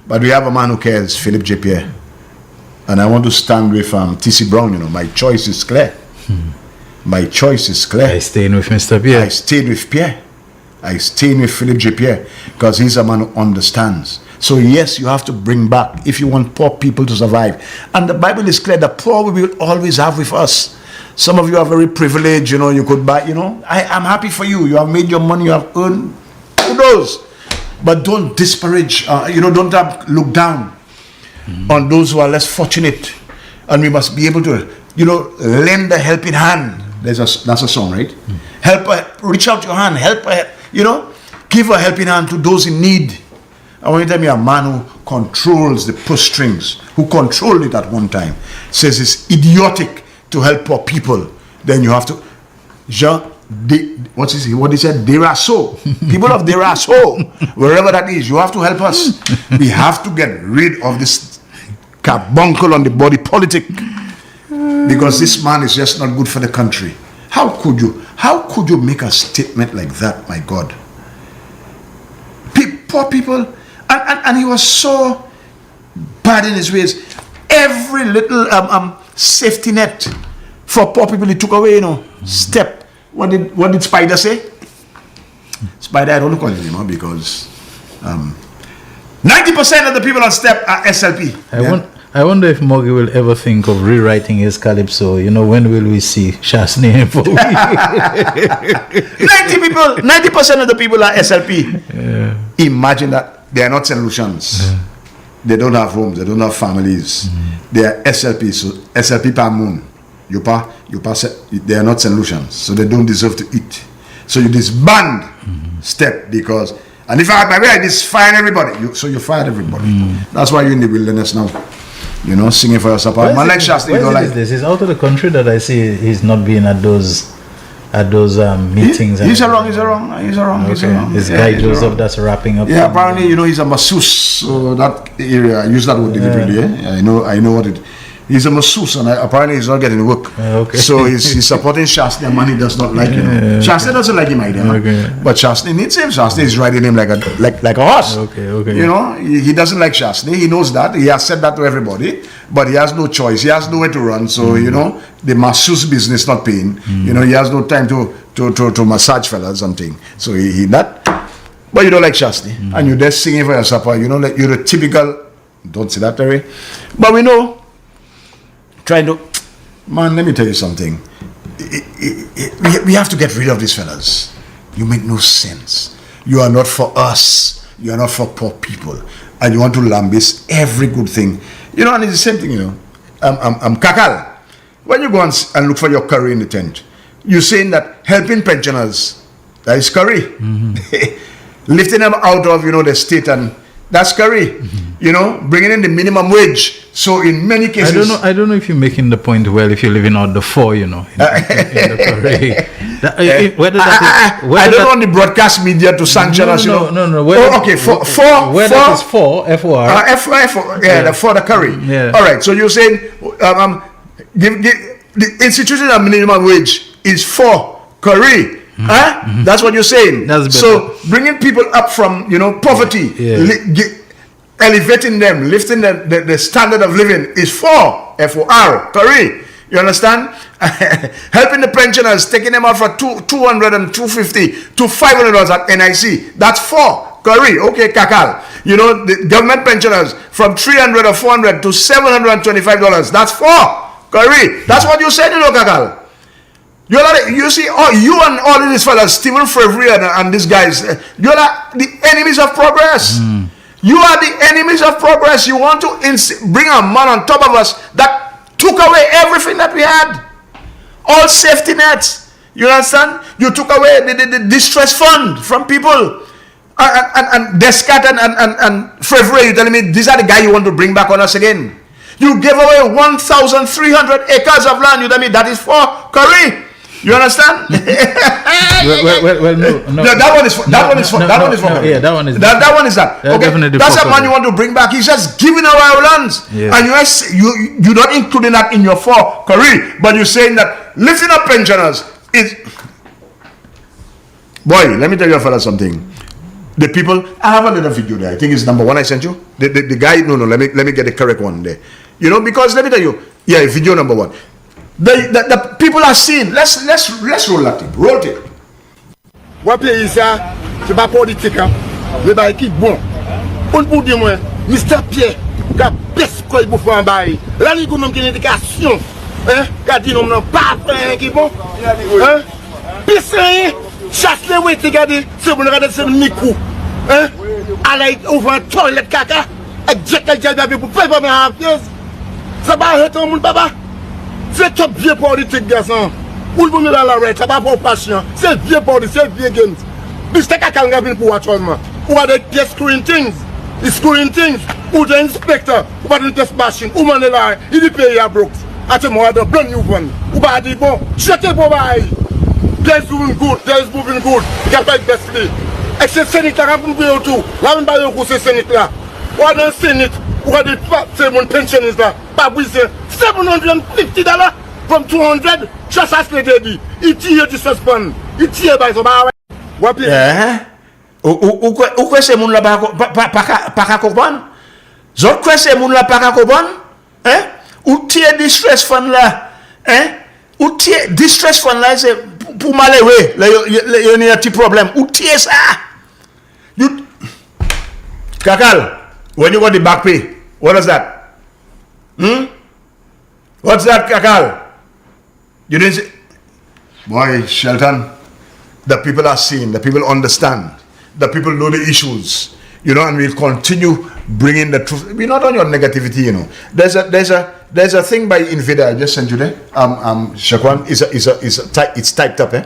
But we have a man who cares, Philip J. Pierre, and I want to stand with T.C. Brown. My choice is clear. My choice is clear. I stayed with Mr. Pierre. I stayed with Pierre. I stayed with Philip J. Pierre because he's a man who understands. So yes, you have to bring back if you want poor people to survive. And the Bible is clear, the poor we will always have with us. Some of you are very privileged, you could buy, I'm happy for you. You have made your money, you have earned, kudos. But don't disparage, don't look down on those who are less fortunate. And we must be able to, lend a helping hand. That's a song, right? Reach out your hand, help her, give a helping hand to those in need. I want you to tell me a man who controls the purse strings, who controlled it at one time, says it's idiotic to help poor people. Then you have to, what he said? Deraso. People of Deraso, wherever that is, you have to help us. We have to get rid of this carbuncle on the body politic. Because this man is just not good for the country. How could you make a statement like that, my God? Poor people, and he was so bad in his ways. Every little safety net for poor people he took away, step. What did Spider say? Spider, I don't call him, because 90% of the people on step are SLP. I wonder if Morgie will ever think of rewriting his calypso. When will we see Shasney for 90% of the people are SLP. Yeah. Imagine that. They are not solutions. Yeah. They don't have homes. They don't have families. They are SLP. So SLP per moon. They are not solutions. So they don't deserve to eat. So you disband step because, and if I had my way, I just fire everybody. So you fired everybody. That's why you're in the wilderness now. Singing for your support. Man like Shasta, you don't like this. He's out of the country that I see he's not being at those meetings. He's wrong. His guy Joseph that's wrapping up. Yeah, apparently, he's a masseuse. So that area, I use that word deliberately. I know what it. He's a masseuse, and apparently he's not getting work. So he's supporting Shasta, and man, he does not like him. Shasta doesn't like him either. But Shasta needs him. Shasta is riding him like a horse. He doesn't like Shasta. He knows that. He has said that to everybody, but he has no choice. He has nowhere to run. So the masseuse business not paying. He has no time to massage fellas and thing. So he that. But you don't like Shasta, and you're there singing for your supper. You're the typical. Don't say that, Terry. But we know. Man, let me tell you something. We have to get rid of these fellas. You make no sense. You are not for us. You are not for poor people. And you want to lambaste every good thing. And it's the same thing, I'm Kakal. When you go and look for your curry in the tent, you're saying that helping pensioners, that is curry. Lifting them out of, the state, and that's curry. Bringing in the minimum wage. So in many cases, I don't know if you're making the point well. If you're living out the four, in the I don't want the broadcast media to sanction us. No. That is four. For the curry. Yeah. All right. So you're saying, the institution of minimum wage is for curry. That's what you're saying. So bringing people up from poverty, elevating them, lifting the standard of living is for FOR, curry. You understand? Helping the pensioners, taking them out for $200 and $250 to $500 at NIC. That's for curry. Okay, Kakal. The government pensioners from $300 or $400 to $725. That's for curry. That's what you said, Kakal. You see, you and all of these fellas, Stephen Frevry and these guys, you're the enemies of progress. You are the enemies of progress. You want to bring a man on top of us that took away everything that we had. All safety nets. You understand? You took away the distress fund from people. And Descat and Frevry, you're telling me these are the guys you want to bring back on us again. You gave away 1,300 acres of land. You tell me that is for curry. You understand? No. That one is for. Yeah, that one is. That one is that. Okay, that's a man you want to bring back. He's just giving away our lands, and you're not including that in your for curry, but you're saying that lifting up pensioners is. Boy, let me tell you fella something. The people, I have a little video there. I think it's number 1 I sent you. The guy. No. Let me get the correct one there. Because let me tell you. Yeah, video number 1. The people are seeing. Let's roll that tape. Roll tape. What pays ça? C'est pas politique, hein? Le bail qui bon. On peut dire moi, Mr. Pierre, qui a peste quoi il faut faire un bail. Là, il y a une éducation. Hein? Qui a dit non, pas faire qui bon. Hein? Pisse rien. Chasse les ouais, regardez. C'est bon, regardez, c'est le micro. Hein? Allez, ouvre un toilette caca. Exactement, pour faire ma pièce. Ça va être un monde, papa. C'est top vieux politique, garçon. Pour le monde dans la rue, ça va pas patient. C'est vieux politique, c'est vieux games. Mr. Kakanga vient pour watch on. Ou a des screwing things. He's screwing things. Ou the inspector. Ou pas de test machine. Ou man là, il est payé à Brooks. Attends moi, the brand new one. Ou pas dire bon, jetez pour bail. There's moving good, there's moving good. Get back bestly. Et c'est Sénite là, pour nous tout. Là, on va y c'est Sénite là. Ou a dans Sénite. Ou a des c'est mon pensionniste là. Pas briser. $750 from 200. Just as the lady. Il tire du suspend. Il tire by so bad. What Ou quoi c'est moun la pas comprendre? Zot quoi c'est moun la pas comprendre? Hein? Ou tirer distress fund là? Hein? Ou tirer distress fund là c'est pour malheureux. Là il y a un petit problème. Ou tirer ça? Kakal, when you got the back pay, what is that? What's that, Kakal? You didn't say? Boy, Shelton, the people are seeing, the people understand, the people know the issues, you know, and we'll continue bringing the truth. We're not on your negativity, you know. There's a thing by Invader I just sent you there. Shakwan it's typed up, eh?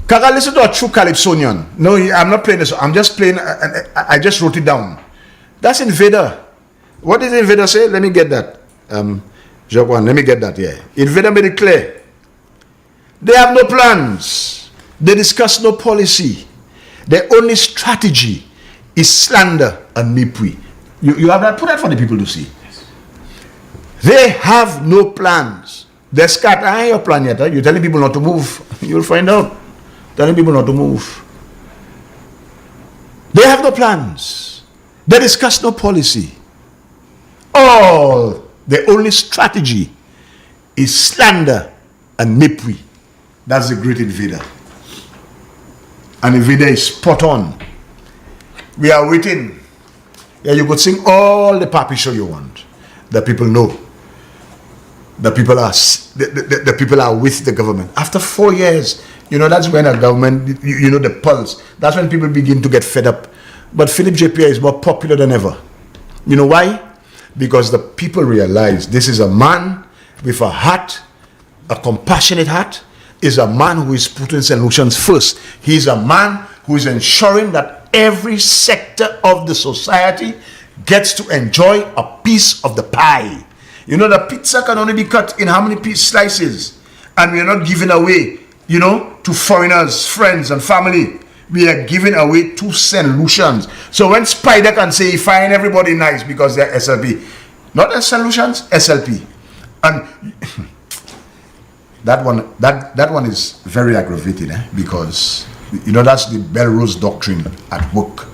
Kakal, listen to a true Calypsonian. No, I'm not playing this. I'm just playing. I just wrote it down. That's Invader. What did Invader say? Let me get that. Jacqueline, let me get that here. Invader made it clear. They have no plans. They discuss no policy. Their only strategy is slander and mipui. You have that? Put that for the people to see. Yes. They have no plans. They're scattered. I ain't your plan yet. Huh? You're telling people not to move. You'll find out. Telling people not to move. They have no plans. They discuss no policy. All the only strategy is slander and mipui. That's the great Invader. And Invader is spot on. We are waiting. Yeah, you could sing all the papi show you want. The people know. The people are with the government. After 4 years, you know, that's when a government, you know, the pulse. That's when people begin to get fed up. But Philip J. Pierre is more popular than ever. You know why? Because the people realize this is a man with a heart, a compassionate heart, is a man who is putting solutions first. He is a man who is ensuring that every sector of the society gets to enjoy a piece of the pie. You know, the pizza can only be cut in how many slices? And we are not giving away, you know, to foreigners, friends and family. We are giving away 2 solutions. So when Spider can say, find everybody nice because they're SLP. Not as solutions, SLP. And that one is very aggravating, because, you know, that's the Belrose doctrine at work.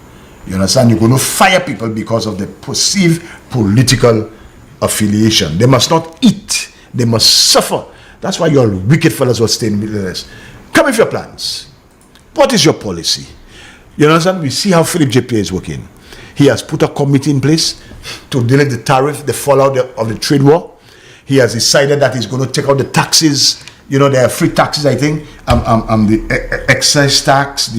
You understand? You're going to fire people because of the perceived political affiliation. They must not eat. They must suffer. That's why you're wicked fellas who stay in the middle. Come with your plans. What is your policy? You understand? We see how Philip J. Pierre is working. He has put a committee in place to deal with the tariff, the fallout of the trade war. He has decided that he's going to take out the taxes. You know, there are free taxes, I think. The excise tax,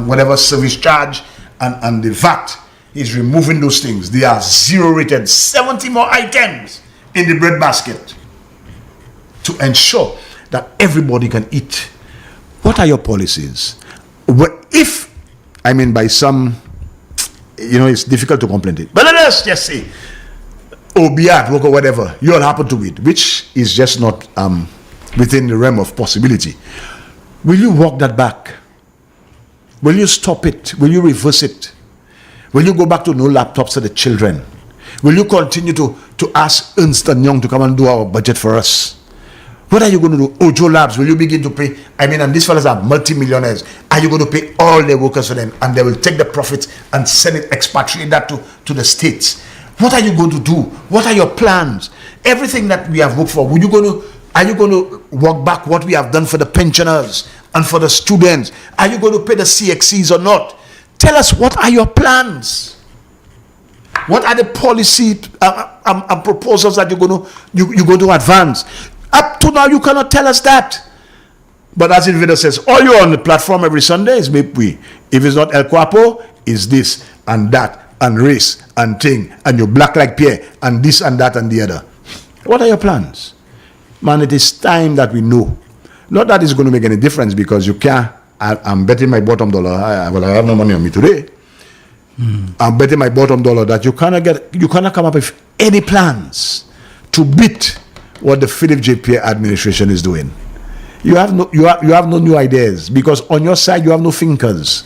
whatever service charge, and the VAT. He's removing those things. They are zero rated. 70 more items in the bread basket to ensure that everybody can eat. What are your policies? If, I mean, by some, you know, it's difficult to complain it. But let us just say, be at work or whatever, you all happen to it, which is just not within the realm of possibility. Will you walk that back? Will you stop it? Will you reverse it? Will you go back to no laptops for the children? Will you continue to ask Ernst & Young to come and do our budget for us? What are you going to do? Ojo Labs, will you begin to pay? I mean, and these fellas are multi-millionaires. Are you going to pay all their workers for them? And they will take the profits and send it, expatriate that to the States. What are you going to do? What are your plans? Everything that we have worked for, are you going to walk back what we have done for the pensioners and for the students? Are you going to pay the CXCs or not? Tell us, what are your plans? What are the policy and proposals that you're going to advance? Up to now, you cannot tell us that. But as Invader says, all you're on the platform every Sunday is Mipwi. If it's not El Guapo, it's this and that and race and thing and you're black like Pierre and this and that and the other. What are your plans? Man, it is time that we know. Not that it's going to make any difference because you can't. I'm betting my bottom dollar. I have no money on me today. I'm betting my bottom dollar that you cannot come up with any plans to beat what the Philip J. Pierre administration is doing. You have no new ideas because on your side you have no thinkers.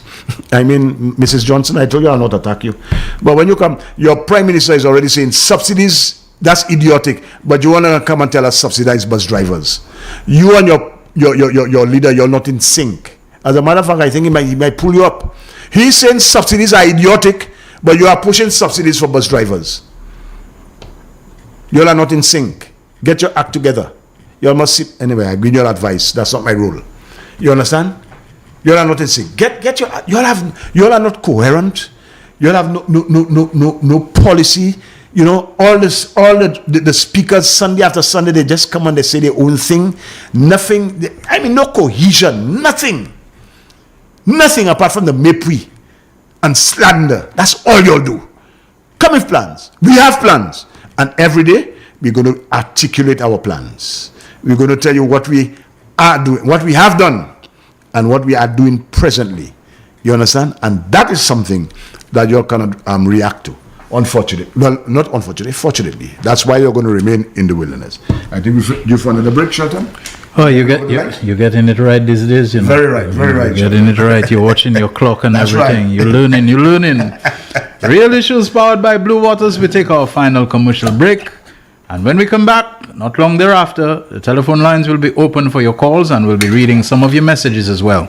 I mean, Mrs. Johnson, I told you I'll not attack you, but when you come, your prime minister is already saying subsidies. That's idiotic. But you want to come and tell us subsidize bus drivers? You and your leader, you're not in sync. As a matter of fact, I think he might pull you up. He's saying subsidies are idiotic, but you are pushing subsidies for bus drivers. You all are not in sync. Get your act together. You all must sit. Anyway, I give you your advice. That's not my rule. You understand? You all are not in sync. Get your. You all are not coherent. You all have no policy. You know, all the speakers Sunday after Sunday, they just come and they say their own thing. Nothing. I mean, no cohesion. Nothing. Nothing apart from the mépris and slander. That's all you'll do. Come with plans. We have plans. And every day, we're going to articulate our plans. We're going to tell you what we are doing, what we have done, and what we are doing presently. You understand? And that is something that you're going to react to. Unfortunately. Well, not unfortunately, fortunately. That's why you're going to remain in the wilderness. I think you for another break, Shelton? Oh, you're getting it right these days, you know. Very right. You're getting it right. You're watching your clock and That's everything. Right. You're learning. Real Issues powered by Blue Waters. We take our final commercial break. And when we come back, not long thereafter, the telephone lines will be open for your calls and we'll be reading some of your messages as well.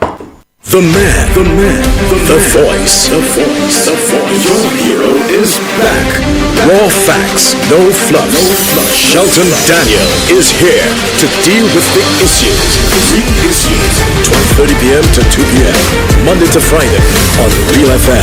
The man, the voice. Your hero is back. Raw facts, no fluff. Shelton Daniel is here to deal with the issues. 12:30 p.m. to 2 p.m. Monday to Friday on Real FM.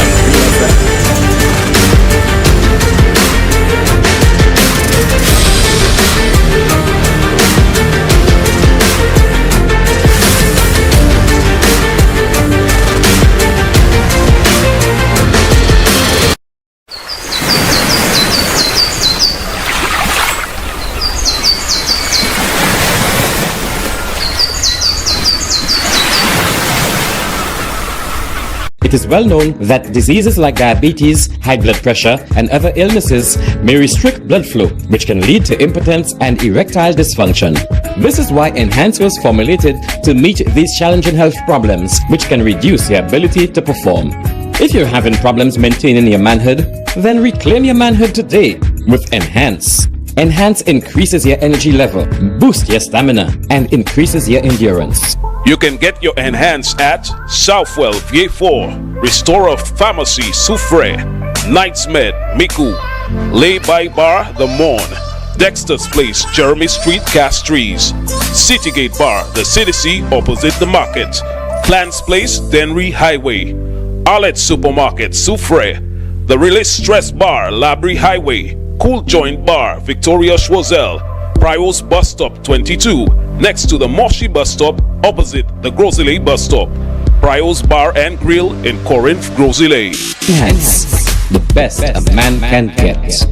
It is well known that diseases like diabetes, high blood pressure, and other illnesses may restrict blood flow, which can lead to impotence and erectile dysfunction. This is why Enhance was formulated to meet these challenging health problems, which can reduce your ability to perform. If you're having problems maintaining your manhood, then reclaim your manhood today with Enhance. Enhance increases your energy level, boosts your stamina, and increases your endurance. You can get your Enhance at Southwell V4, Restorer Pharmacy Soufre, Knights Med Miku, Lay by Bar The Morn, Dexter's Place Jeremy Street Castries, Citygate Bar The CDC opposite the market, Plants Place Denry Highway, Arlette Supermarket Soufre, The Release Stress Bar Labrie Highway, Cool Joint Bar Victoria Schwazel, Prios Bus Stop 22, next to the Moshi Bus Stop, opposite the Grosile Bus Stop. Prios Bar and Grill in Corinth, Grosile. Enhance, the best a man can get.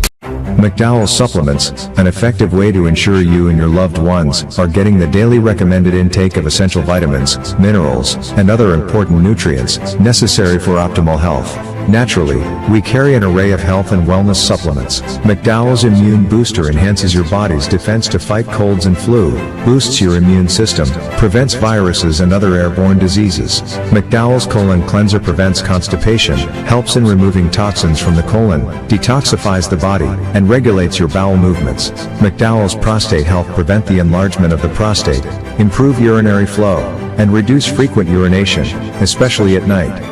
McDowell Supplements, an effective way to ensure you and your loved ones are getting the daily recommended intake of essential vitamins, minerals, and other important nutrients necessary for optimal health. Naturally, we carry an array of health and wellness supplements. McDowell's Immune Booster enhances your body's defense to fight colds and flu, boosts your immune system, prevents viruses and other airborne diseases. McDowell's Colon Cleanser prevents constipation, helps in removing toxins from the colon, detoxifies the body, and regulates your bowel movements. McDowell's Prostate Health prevent the enlargement of the prostate, improve urinary flow, and reduce frequent urination, especially at night.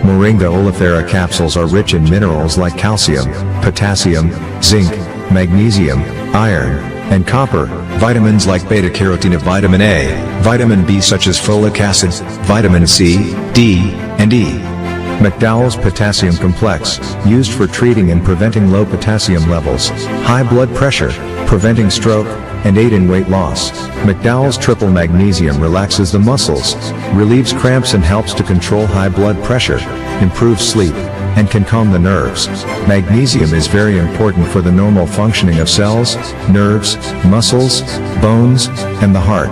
Moringa oleifera capsules are rich in minerals like calcium, potassium, zinc, magnesium, iron, and copper, vitamins like beta-carotene, vitamin A, vitamin B such as folic acid, vitamin C, D, and E. McDowell's Potassium Complex, used for treating and preventing low potassium levels, high blood pressure, preventing stroke, and aid in weight loss. McDowell's Triple Magnesium relaxes the muscles, relieves cramps and helps to control high blood pressure, improves sleep, and can calm the nerves. Magnesium is very important for the normal functioning of cells, nerves, muscles, bones, and the heart.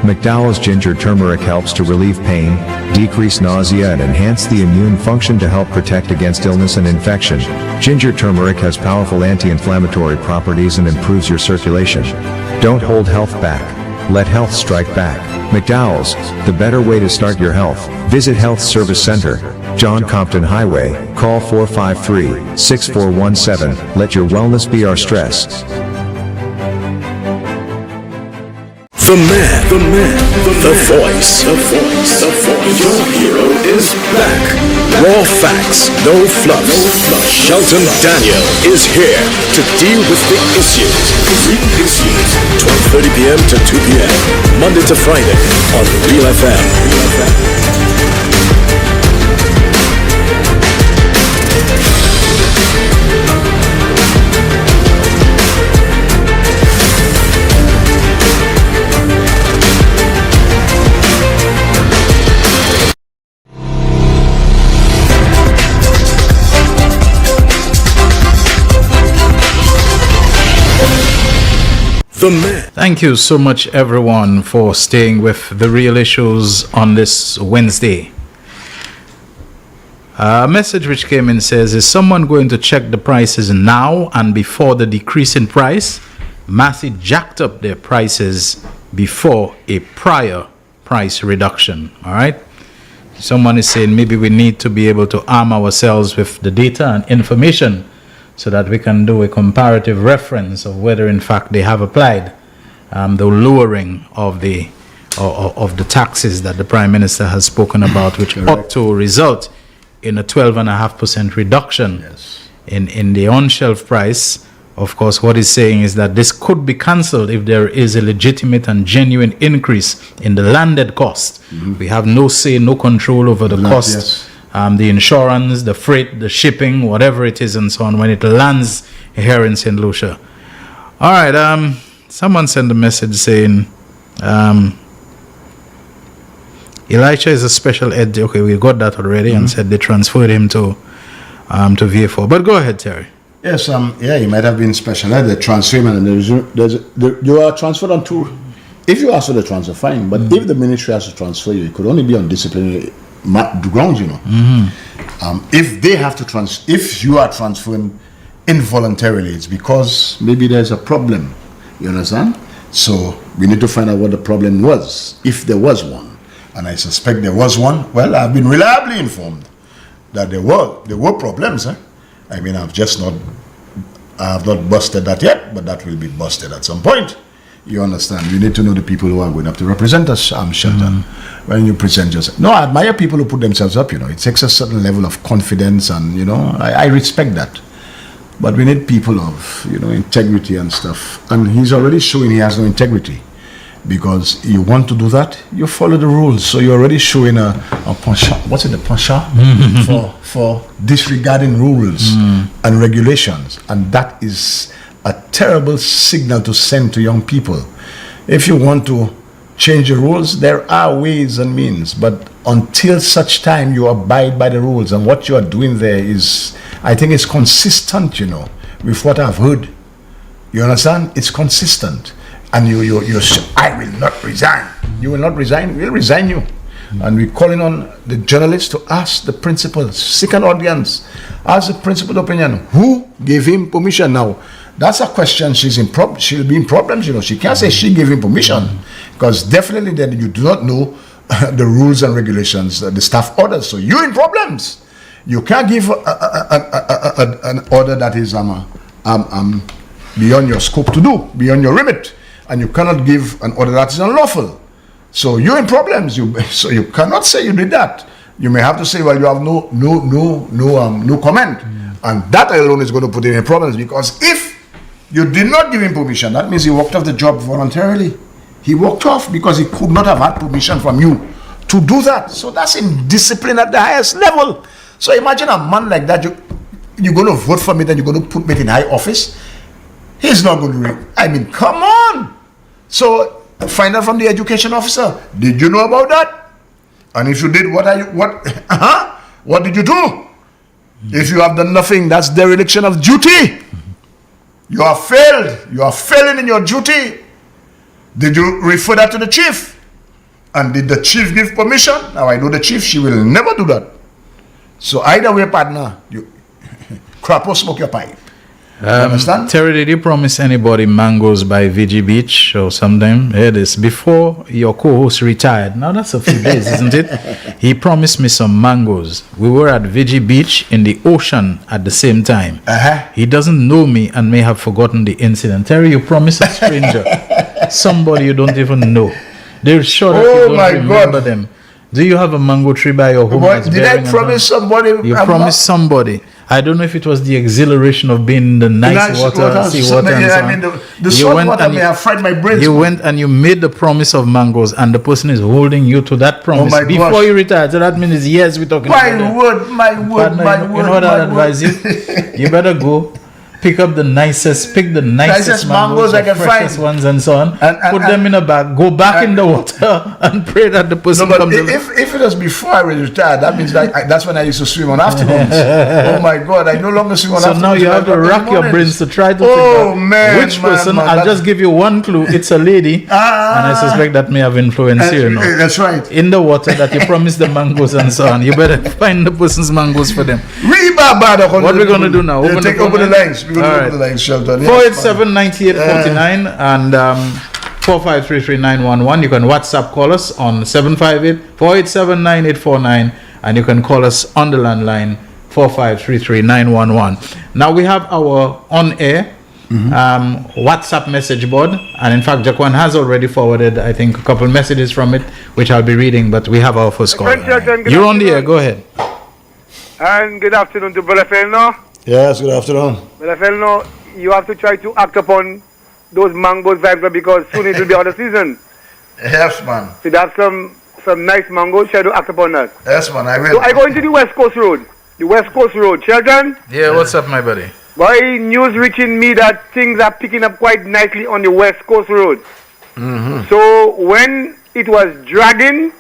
McDowell's Ginger Turmeric helps to relieve pain, decrease nausea and enhance the immune function to help protect against illness and infection. Ginger turmeric has powerful anti-inflammatory properties and improves your circulation. Don't hold health back. Let health strike back. McDowell's, the better way to start your health. Visit Health Service Center, John Compton Highway, call 453-6417. Let your wellness be our stress. The man, the voice. Your hero is back. Raw facts, no fluff. Shelton Daniel is here to deal with the issues. Real issues. 12:30 p.m. to 2 p.m. Monday to Friday on Real FM. Thank you so much, everyone, for staying with the real issues on this Wednesday. A message which came in says, is someone going to check the prices now and before the decrease in price? Massey jacked up their prices before a prior price reduction. All right. Someone is saying maybe we need to be able to arm ourselves with the data and information so that we can do a comparative reference of whether in fact they have applied the lowering of the taxes that the Prime Minister has spoken about, which ought to result in a 12.5% reduction in the on-shelf price. Of course, what he's saying is that this could be cancelled if there is a legitimate and genuine increase in the landed cost. We have no say, no control over the cost. The insurance, the freight, the shipping, whatever it is, and so on, when it lands here in St. Lucia. All right, someone sent a message saying, Elisha is a special ed. Okay, we got that already, and said they transferred him to VA4. But go ahead, Terry. Yes, he might have been special ed. They transfer him, and you are transferred on two. If you ask for the transfer, fine. But if the ministry has to transfer you, it could only be on disciplinary grounds, you know. If they have to if you are transferring involuntarily, it's because maybe there's a problem. You understand? So we need to find out what the problem was, if there was one. And I suspect there was one. Well, I've been reliably informed that there were problems. I mean, I have not busted that yet, but that will be busted at some point. You understand? You need to know the people who are going up to represent us, Shelton. When you present yourself. No, I admire people who put themselves up, you know. It takes a certain level of confidence and, you know, I respect that. But we need people of, you know, integrity and stuff. And he's already showing he has no integrity. Because you want to do that, you follow the rules. So you're already showing a penchant. What's it, a penchant? For disregarding rules and regulations. And that is a terrible signal to send to young people. If you want to change the rules, there are ways and means, but until such time you abide by the rules, and what you are doing there is, I think it's consistent, you know, with what I've heard. You understand? It's consistent. And you I will not resign. You will not resign, we'll resign you. And we're calling on the journalists to ask the principal, seek an audience, ask the principal opinion, who gave him permission now? That's a question. She'll be in problems, you know. She can't say she gave him permission, because definitely then you do not know the rules and regulations, the staff orders. So you're in problems. You can't give an order that is beyond your scope to do, beyond your remit, and you cannot give an order that is unlawful. So you're in problems. So you cannot say you did that. you may have to say, well, you have no comment. And that alone is going to put him in problems, because if you did not give him permission, that means he walked off the job voluntarily. He walked off because he could not have had permission from you to do that. So that's indiscipline at the highest level. So imagine a man like that, you're going to vote for me, then you're going to put me in high office. He's not going to I mean, come on. So find out from the education officer, did you know about that? And if you did, what did you do? If you have done nothing, that's dereliction of duty. You have failed. You are failing in your duty. Did you refer that to the chief? And did the chief give permission? Now I know the chief, she will never do that. So either way, partner, you crap or smoke your pipe. Understand? Terry, did you promise anybody mangoes by VG Beach or sometime? Hear this. Before your co-host retired, now that's a few days, isn't it? He promised me some mangoes. We were at VG Beach in the ocean at the same time. He doesn't know me and may have forgotten the incident. Terry, you promised a stranger, somebody you don't even know. They're sure that you don't remember them. Do you have a mango tree by your home? Did I promise somebody? You promised somebody. I don't know if it was the exhilaration of being in the nice water, seawater, and so on. I mean, the salt water may have fried my brains. You went and you made the promise of mangoes, and the person is holding you to that promise before you retired. So that means years we're talking about. My word. You know what I advise you? You better go. Pick up the nicest mangoes I can freshest find. ones and so on. Put them in a bag. Go back in the water and pray that the person comes. If it was before I was retired, that means that's when I used to swim on afternoons. Oh my God, I no longer swim on afternoons. So now you have to rack your brains to try to figure out which person. I'll just give you one clue. It's a lady, and I suspect that may have influenced you. That's right. In the water that you promised the mangoes and so on. You better find the person's mangoes for them. What are we going to do now? Open the lines. We're going to open the lines, Shelton. 487-9849 and 4533911. You can WhatsApp call us on 758-487-9849, and you can call us on the landline 4533911. Now we have our on-air WhatsApp message board, and in fact Jaquan has already forwarded, I think, a couple messages from it, which I'll be reading, but we have our first call. You're on the air, go ahead. And good afternoon to Brother Felno. Yes, good afternoon. Brother Felno, you have to try to act upon those mangoes vibes, because soon it will be out of season. Yes, man. So you have some nice mangoes, try to act upon that. Yes, man, I will. So I go into the West Coast Road. The West Coast Road. Shelton? Yeah, what's up, my buddy? Boy, news reaching me that things are picking up quite nicely on the West Coast Road. So when it was dragging,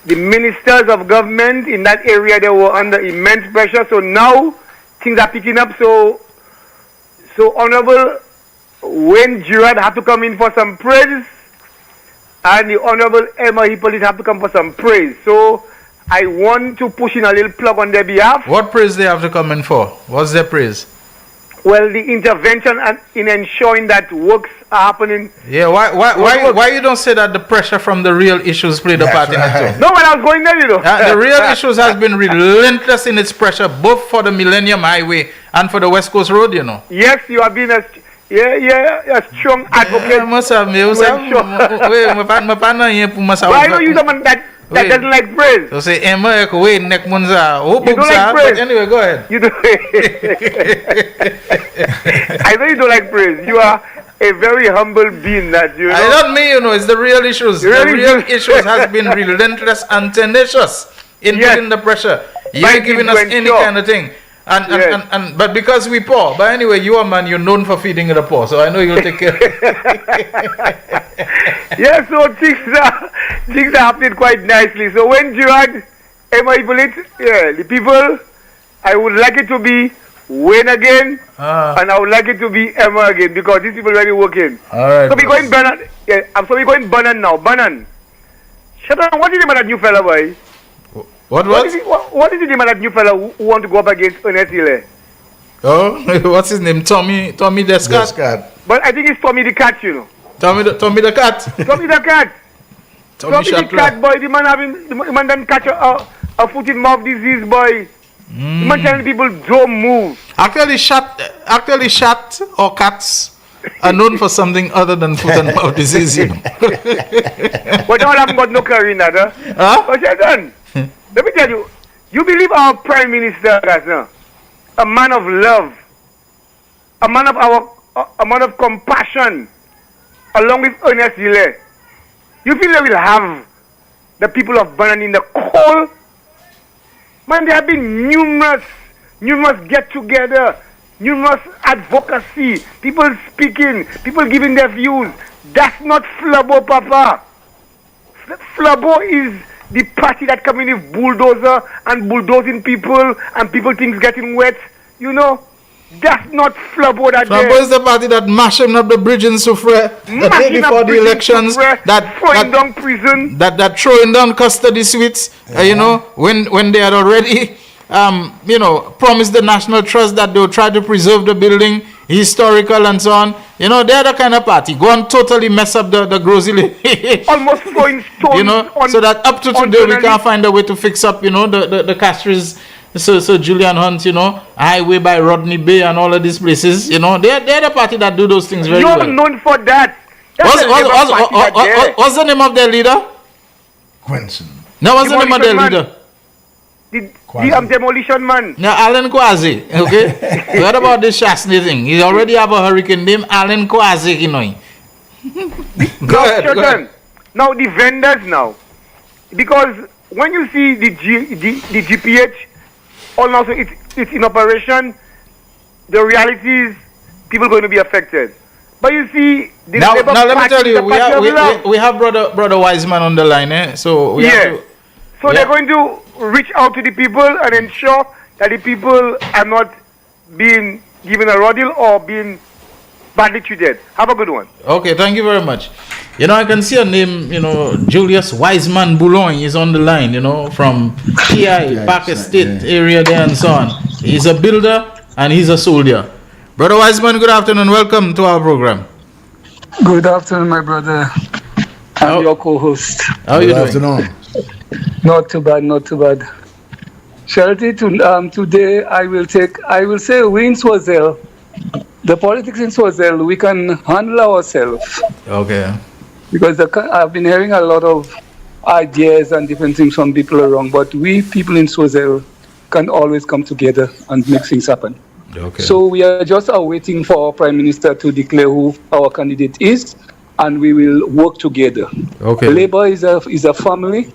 the ministers of government in that area, they were under immense pressure. So now things are picking up. So Honorable Wayne Gerard had to come in for some praise, and the Honorable Emma Hippolyte have to come for some praise. So I want to push in a little plug on their behalf. What praise they have to come in for? What's their praise? Well, the intervention in ensuring that works are happening. Yeah, why you don't say that the pressure from the real issues played a part in it too? No, when I was going there, you know. The real issues has been relentless in its pressure, both for the Millennium Highway and for the West Coast Road, you know. Yes, you have been a strong advocate. Why don't you someone that doesn't like praise? So say Emma wait neck munza. You don't like praise. But anyway, go ahead. You do. I know you don't like praise. You are a very humble being, that you know. I don't mean, you know, it's the real issues. The real issues has been relentless and tenacious in putting the pressure. You ain't giving us any kind of thing. But because we poor. But anyway, you are man, you're known for feeding the poor, so I know you'll take care. Yeah, so things are happening quite nicely. So when Gerard, Emma Hippolyte, the people, I would like it to be Wayne again, and I would like it to be Emma again, because these people are really working. All right. So we going Bannon. Yeah, so we going Bannon now. Bannon. Shut up. What is the name of that new fella, boy? What is the name of that new fella who want to go up against Ernest Hill? Oh, what's his name? Tommy Descat. But I think it's Tommy the Cat, you know. Tommy the cat. Tommy the Cat. Tommy the Cat, boy. The man done catch a foot in mouth disease, boy. The man telling people don't move. Actually, shat or cats are known for something other than foot and mouth disease, you know. But all haven't got no career in that, huh? What you done? Let me tell you, you believe our Prime Minister, a man of love, a man of compassion, along with Ernest Gillet, you feel they will have the people of Banana in the cold? Man, there have been numerous get-together, numerous advocacy, people speaking, people giving their views. That's not Flabo, Papa. Flabo is the party that come in with bulldozer and bulldozing people and people things getting wet. You know, that's not Flabo that Flabo is the party that mashing up the bridge in Soufrière the day before the elections, that throwing down prison, that throwing down custody suites, you know, when they had already promised the National Trust that they'll try to preserve the building, historical and so on. You know, they're the kind of party. Go and totally mess up the Grozile. Almost throwing stones. You know, so that up to today we can't find a way to fix up, you know, the Castries, so Julian Hunt, you know, Highway by Rodney Bay and all of these places. You know, they're the party that do those things very well. You're known for that. What's the name of their leader? Quentin. No, what's the name of their leader? The demolition man. No, Alan Kwasi. Okay. What about this Shasney thing? He already have a hurricane named Alan Kwasi, you know. Go ahead. Now the vendors now, because when you see the GPH, all now it's in operation. The reality is people going to be affected. But you see, the now let me tell you, we have brother Wiseman on the line, eh? So we have to, so they're going to reach out to the people and ensure that the people are not being given a rodil or being badly treated. Have a good one. Okay, thank you very much. You know, I can see a name, you know, Julius Wiseman Boulogne is on the line, you know, from PI, Park Estate area there and so on. He's a builder and he's a soldier. Brother Wiseman, good afternoon. Welcome to our program. Good afternoon, my brother. I'm your co-host. How are you doing? Good afternoon. Not too bad. Shelton, today I will say we in Swazel, the politics in Swazel, we can handle ourselves. Okay. Because I've been hearing a lot of ideas and different things from people around, but we people in Swazel can always come together and make things happen. Okay. So we are just waiting for our Prime Minister to declare who our candidate is, and we will work together. Okay. Labour is a family,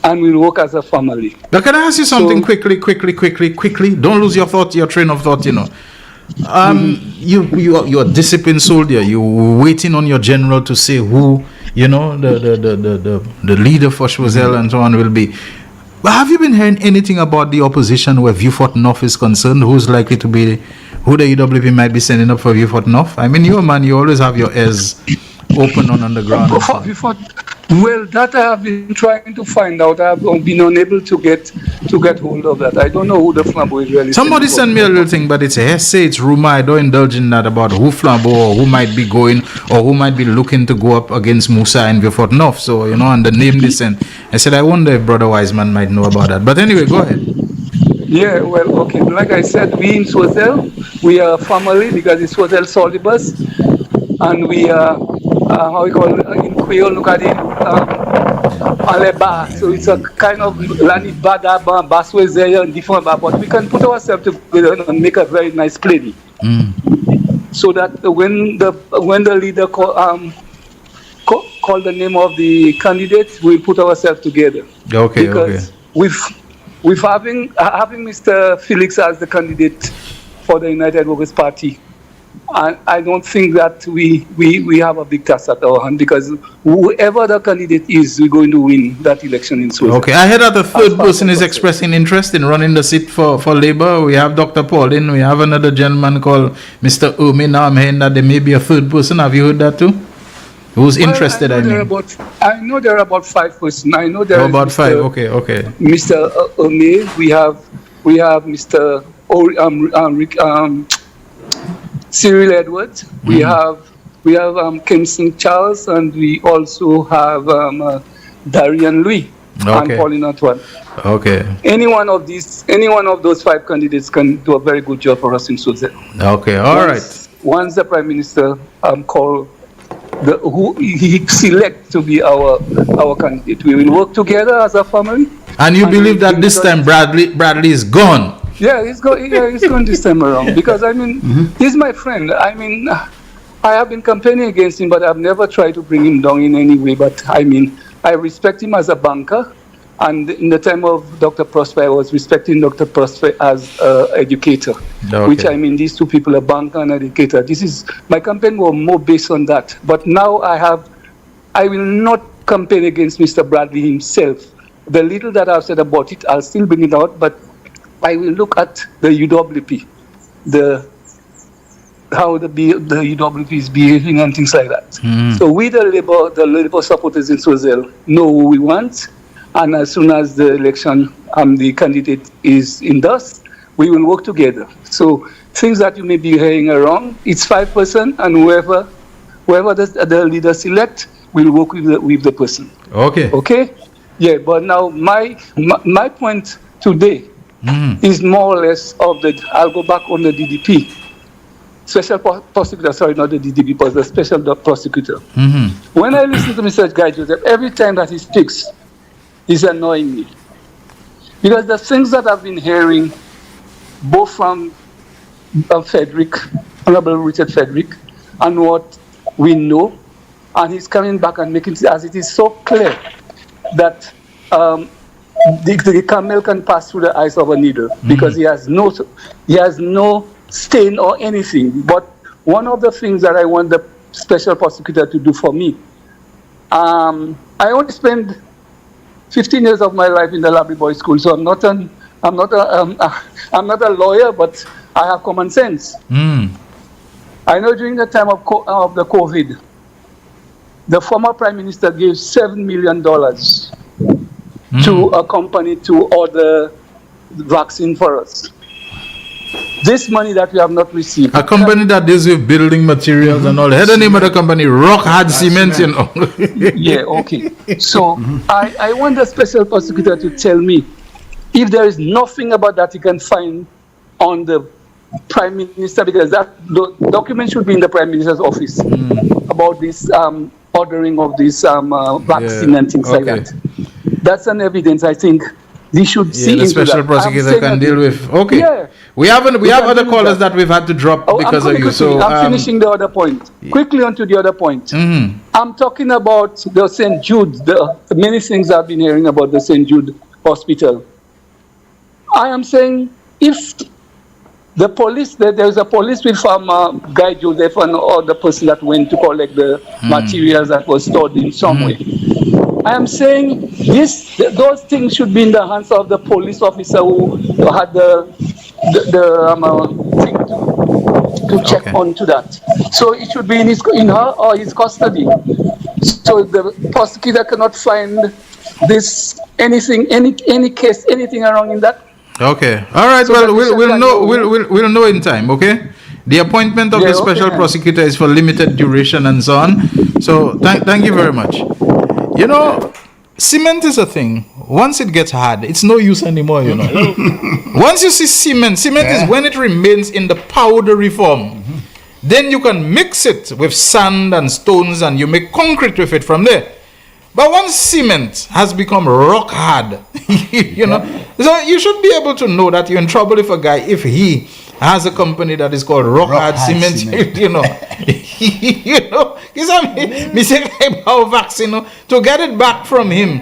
and we'll work as a family. Now, can I ask you something quickly? Don't lose your train of thought, you know. You're a disciplined soldier. You're waiting on your general to say who, you know, the leader for Choiseul and so on will be. But have you been hearing anything about the opposition where Vieux-Fort North is concerned? Who's likely to be, who the UWP might be sending up for Vieux-Fort North? I mean, you're a man, you always have your ears open on the ground. Well, that I have been trying to find out. I have been unable to get hold of that. I don't know who the Flambeau is really. Somebody sent me a little thing, but it's a hearsay, it's rumor. I don't indulge in that about who Flambeau or who might be going or who might be looking to go up against Musa and Vieux-Fort North. So, you know, and the name this and I said, I wonder if Brother Wiseman might know about that. But anyway, go ahead. Yeah, well, okay. Like I said, we in Choiseul, we are a family because it's Choiseul Solibus, and we are, how we call it, in Creole, look at it, Aleba. So it's a kind of Lani Bada, Baswezaya, and different, but we can put ourselves together and make a very nice play. So that when the leader call the name of the candidate, we put ourselves together. Okay, because with having Mr. Felix as the candidate for the United Workers' Party, I don't think that we have a big task at our hand, because whoever the candidate is, we're going to win that election in Sweden. Okay, I heard that the third person is expressing interest in running the seat for Labour. We have Dr. Pauline, we have another gentleman called Mr. Umi. Now I'm hearing that there may be a third person. Have you heard that too? Who's interested? I know there are about 5 persons. I know there are about 5. Okay. Mr. Umi, we have Mr. Cyril Edwards. We have Kimson Charles, and we also have Darian Louis and Pauline Antoine. Okay. Any one of those 5 candidates can do a very good job for us in Sudan. Okay. All right. Once the Prime Minister call who he select to be our candidate, we will work together as a family, And you believe that this time Bradley is gone? Yeah, he's going this time around because I mean, he's my friend. I mean, I have been campaigning against him, but I've never tried to bring him down in any way. But I mean, I respect him as a banker, and in the time of Dr. Prosper, I was respecting Dr. Prosper as an educator. Okay. Which I mean, these two people, a banker and an educator. My campaign was more based on that. But now I will not campaign against Mr. Bradley himself. The little that I've said about it, I'll still bring it out, but I will look at the UWP, how the UWP is behaving and things like that. So we, the Labour supporters in Swazelle, know who we want, and as soon as the election, the candidate is endorsed, we will work together. So things that you may be hearing around, it's 5%, and whoever the leader select, will work with the person. Okay. Okay? Yeah, but now my point today is more or less I'll go back on the DDP. Special prosecutor, sorry, not the DDP, but the special prosecutor. When I listen to Mr. Guy Joseph, every time that he speaks, he's annoying me. Because the things that I've been hearing, both from Honorable Richard Frederick, and what we know, and he's coming back and making it as it is so clear that the camel can pass through the eyes of a needle because he has no stain or anything. But one of the things that I want the special prosecutor to do for me, I only spent 15 years of my life in the Library Boys School, so I'm not a lawyer, but I have common sense. I know during the time of the COVID, the former Prime Minister gave $7 million to a company to order vaccine for us. This money that we have not received. A company that deals with building materials and all. Head the name of the company, Rock Hard Cement, you know. Yeah, okay. So I want the special prosecutor to tell me if there is nothing about that he can find on the Prime Minister, because that document should be in the Prime Minister's office about this ordering of this vaccine and things like that. That's an evidence I think they should see into the special that. prosecutor can deal with. Okay. Yeah. We have other callers that we've had to drop because of you. So I'm finishing the other point. Quickly on to the other point. I'm talking about the St. Jude. The many things I've been hearing about the St. Jude Hospital. I am saying if the police, there's a police with Guy Joseph and or the person that went to collect the materials that was stored in some way. I am saying those things should be in the hands of the police officer who had the thing to check onto that. So it should be in her or his custody. So the prosecutor cannot find any case, anything wrong in that. Okay. All right. So well, we'll know in time. Okay. The appointment of the special prosecutor is for limited duration and so on. So thank you very much. You know, cement is a thing. Once it gets hard, it's no use anymore, you know. Once you see cement is when it remains in the powdery form. Then you can mix it with sand and stones and you make concrete with it from there. But once cement has become rock hard, you know, so you should be able to know that you're in trouble if he has a company that is called Rock Hard Cement, you know. You know, me say about vaccine, to get it back from him,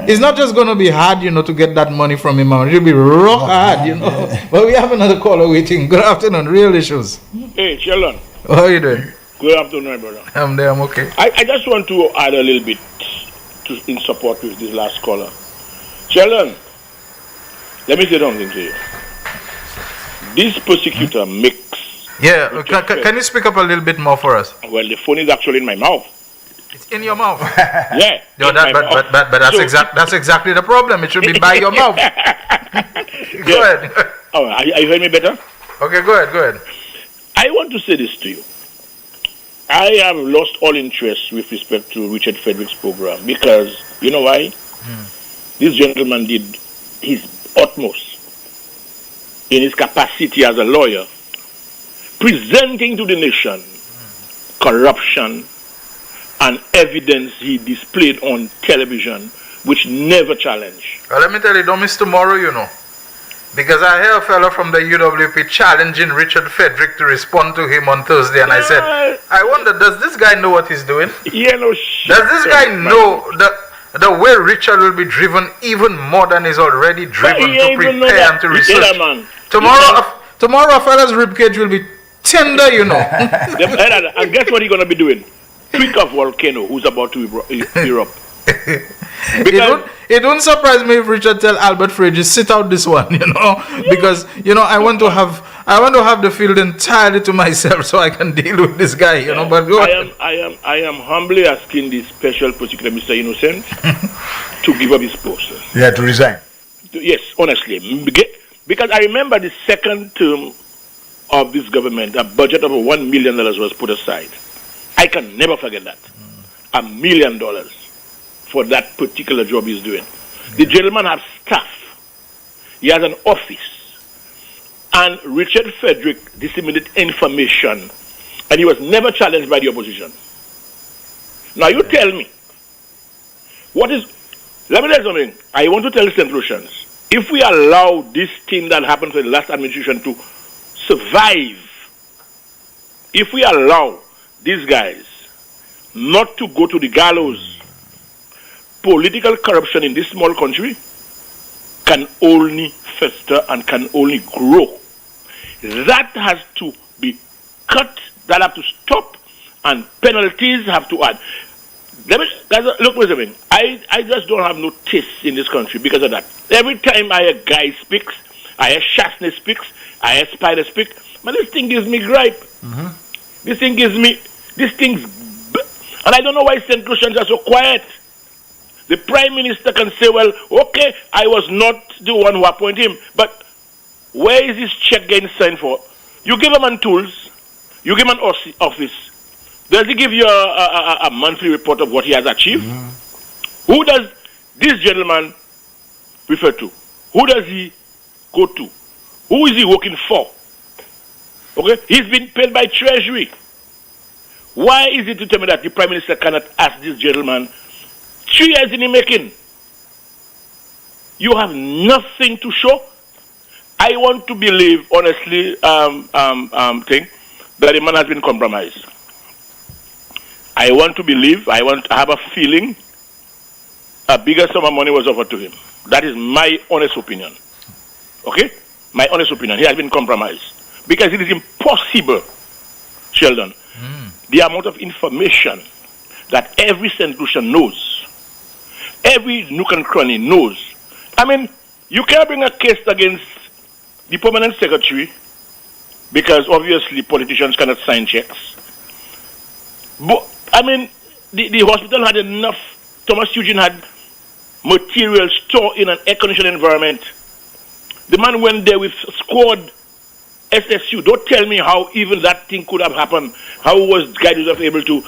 it's not just going to be hard, you know, to get that money from him. It'll be rock hard, you know. But we have another caller waiting. Good afternoon, Real Issues. Hey, Shelton. How are you doing? Good afternoon, my brother. I'm there, I'm okay. I just want to add a little bit in support with this last caller. Shelton, let me say something to you. This prosecutor makes... Yeah, can you speak up a little bit more for us? Well, the phone is actually in my mouth. It's in your mouth? Yeah. No, but that's exactly the problem. It should be by your mouth. Go ahead. Oh, are you hearing me better? Okay, go ahead. I want to say this to you. I have lost all interest with respect to Richard Frederick's program because, you know why? This gentleman did his utmost in his capacity as a lawyer, presenting to the nation corruption and evidence he displayed on television which never challenge. Well, let me tell you, don't miss tomorrow, you know. Because I hear a fellow from the UWP challenging Richard Frederick to respond to him on Thursday, and I said, I wonder, does this guy know what he's doing? Yeah, no shit. Does this guy know the way Richard will be driven even more than he's already driven to prepare and to research? Tomorrow a fella's ribcage will be tender, you know. And guess what he's going to be doing? Tweak of volcano who's about to erupt. It wouldn't surprise me if Richard tell Albert Frazier sit out this one, you know, because I want to have the field entirely to myself so I can deal with this guy, you know. But go I am humbly asking the special prosecutor, Mr. Innocent, to give up his post. Yeah, to resign. Yes, honestly, because I remember the second term of this government, a budget of $1 million was put aside. I can never forget that. $1 million. For that particular job he's doing. The gentleman has staff. He has an office. And Richard Frederick disseminated information, and he was never challenged by the opposition. Now you tell me, let me tell you something. I want to tell St. Lucians, if we allow this thing that happened to the last administration to survive, if we allow these guys not to go to the gallows, political corruption in this small country can only fester and can only grow. That has to be cut, that have to stop, and penalties have to add. Look, wait a minute. I just don't have no taste in this country because of that. Every time I hear Guy speaks, I hear Shasney speaks, I hear Spider speak, but this thing gives me gripe. This thing, and I don't know why St. Lucians are so quiet. The Prime Minister can say, well, okay, I was not the one who appointed him, but where is this check getting signed for? You give him tools, you give him an office. Does he give you a monthly report of what he has achieved? Who does this gentleman refer to? Who does he go to? Who is he working for? Okay, he's been paid by Treasury. Why is it determined that the Prime Minister cannot ask this gentleman 3 years in the making? You have nothing to show. I want to believe, honestly, that the man has been compromised. I want to believe, I have a feeling a bigger sum of money was offered to him. That is my honest opinion. Okay? My honest opinion. He has been compromised. Because it is impossible, Sheldon, the amount of information that every St. Lucian knows, every nook and cranny knows. I mean, you can't bring a case against the permanent secretary because obviously politicians cannot sign checks. But, I mean, the hospital had enough. Thomas Eugene had material stored in an air-conditioned environment. The man went there with squad SSU. Don't tell me how even that thing could have happened. How was Guy Joseph able to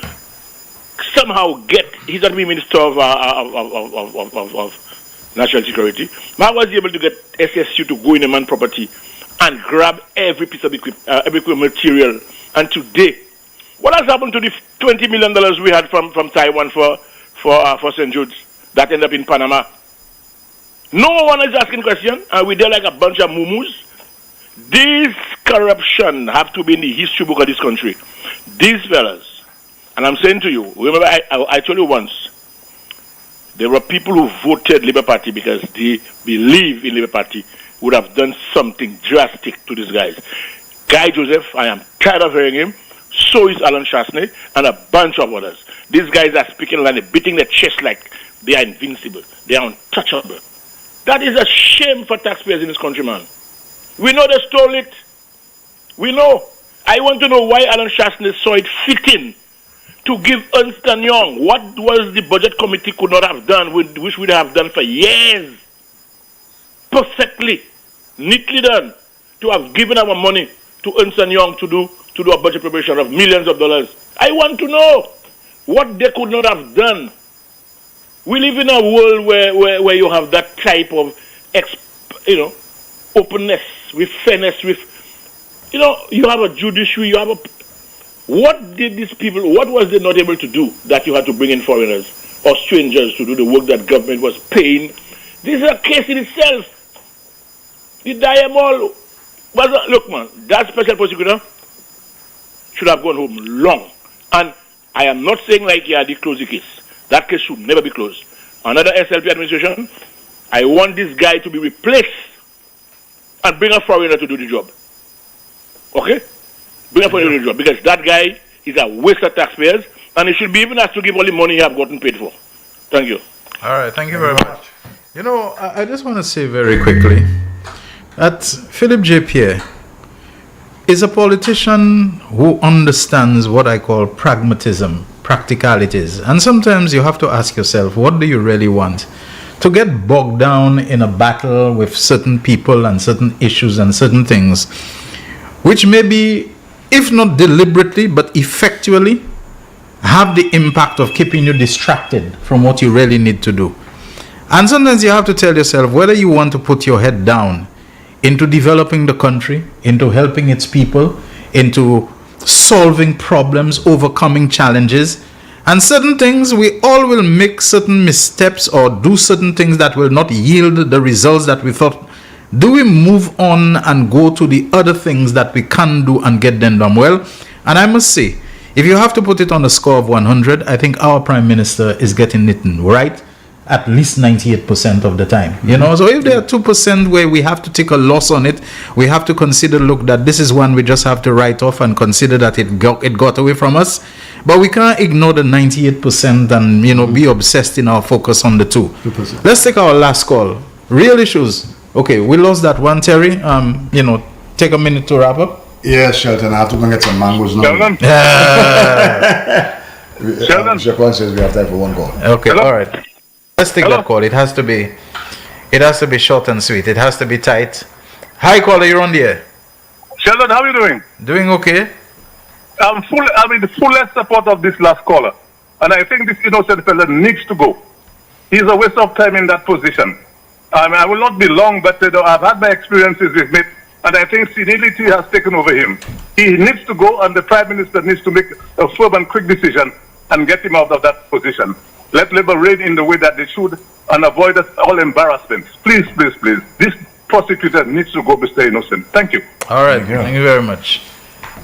somehow get, he's not the Minister of National Security, how was he able to get SSU to go in a man's property and grab every piece of every material? And today, what has happened to the $20 million we had from Taiwan for St. Jude's that ended up in Panama? No one is asking questions, and we're there like a bunch of mumus. This corruption have to be in the history book of this country. These fellas, and I'm saying to you, remember I told you once, there were people who voted Labour Party because they believe in Labour Party would have done something drastic to these guys. Guy Joseph, I am tired of hearing him. So is Alan Shasney and a bunch of others. These guys are speaking like they're beating their chest like they are invincible. They are untouchable. That is a shame for taxpayers in this country, man. We know they stole it. We know. I want to know why Alan Shasney saw it fitting to give Ernst & Young what was the budget committee could not have done, which would have done for years. Perfectly, neatly done, to have given our money to Ernst & Young to do a budget preparation of millions of dollars. I want to know what they could not have done. We live in a world where you have that type of openness, with fairness, with you have a judiciary, what did these people, what was they not able to do that you had to bring in foreigners? or strangers to do the work that government was paying. This is a case in itself. The diamol was look, man, that special prosecutor should have gone home long. And I am not saying like they close the case. That case should never be closed. Another SLP administration, I want this guy to be replaced and bring a foreigner to do the job. Okay? Bring a foreigner to do the job because that guy is a waste of taxpayers and he should be even asked to give all the money he have gotten paid for. Thank you. All right, thank you very much. You know, I just want to say very quickly that Philip J. Pierre is a politician who understands what I call pragmatism, practicalities. And sometimes you have to ask yourself, what do you really want? To get bogged down in a battle with certain people and certain issues and certain things, which maybe, if not deliberately, but effectually, have the impact of keeping you distracted from what you really need to do. And sometimes you have to tell yourself whether you want to put your head down into developing the country, into helping its people, into solving problems, overcoming challenges. And certain things, we all will make certain missteps or do certain things that will not yield the results that we thought. Do we move on and go to the other things that we can do and get them done well? And I must say, if you have to put it on a score of 100, I think our Prime Minister is getting it right at least 98% of the time. You know, so if there are 2% where we have to take a loss on it, we have to consider, look, that this is one we just have to write off and consider that it got away from us. But we can't ignore the 98% and, you know, be obsessed in our focus on the 2%. Let's take our last call. Real issues. Okay, we lost that one, Terry. You know, take a minute to wrap up. Yeah, Shelton, I have to go get some mangoes now. Shelton. Jaquan says we have time for one call. Okay, all right. Let's take that call. It has to be short and sweet. It has to be tight. Hi, caller, you're on the air. Shelton, how are you doing? Doing okay. I'm in the fullest support of this last caller. And I think this innocent fellow needs to go. He's a waste of time in that position. I will not be long, but I've had my experiences with him, and I think senility has taken over him. He needs to go, and the Prime Minister needs to make a firm and quick decision and get him out of that position. Let Labour reign in the way that they should and avoid all embarrassments. Please, please, please. This prosecutor needs to go, Mr. Innocent. Thank you. All right. Thank you very much.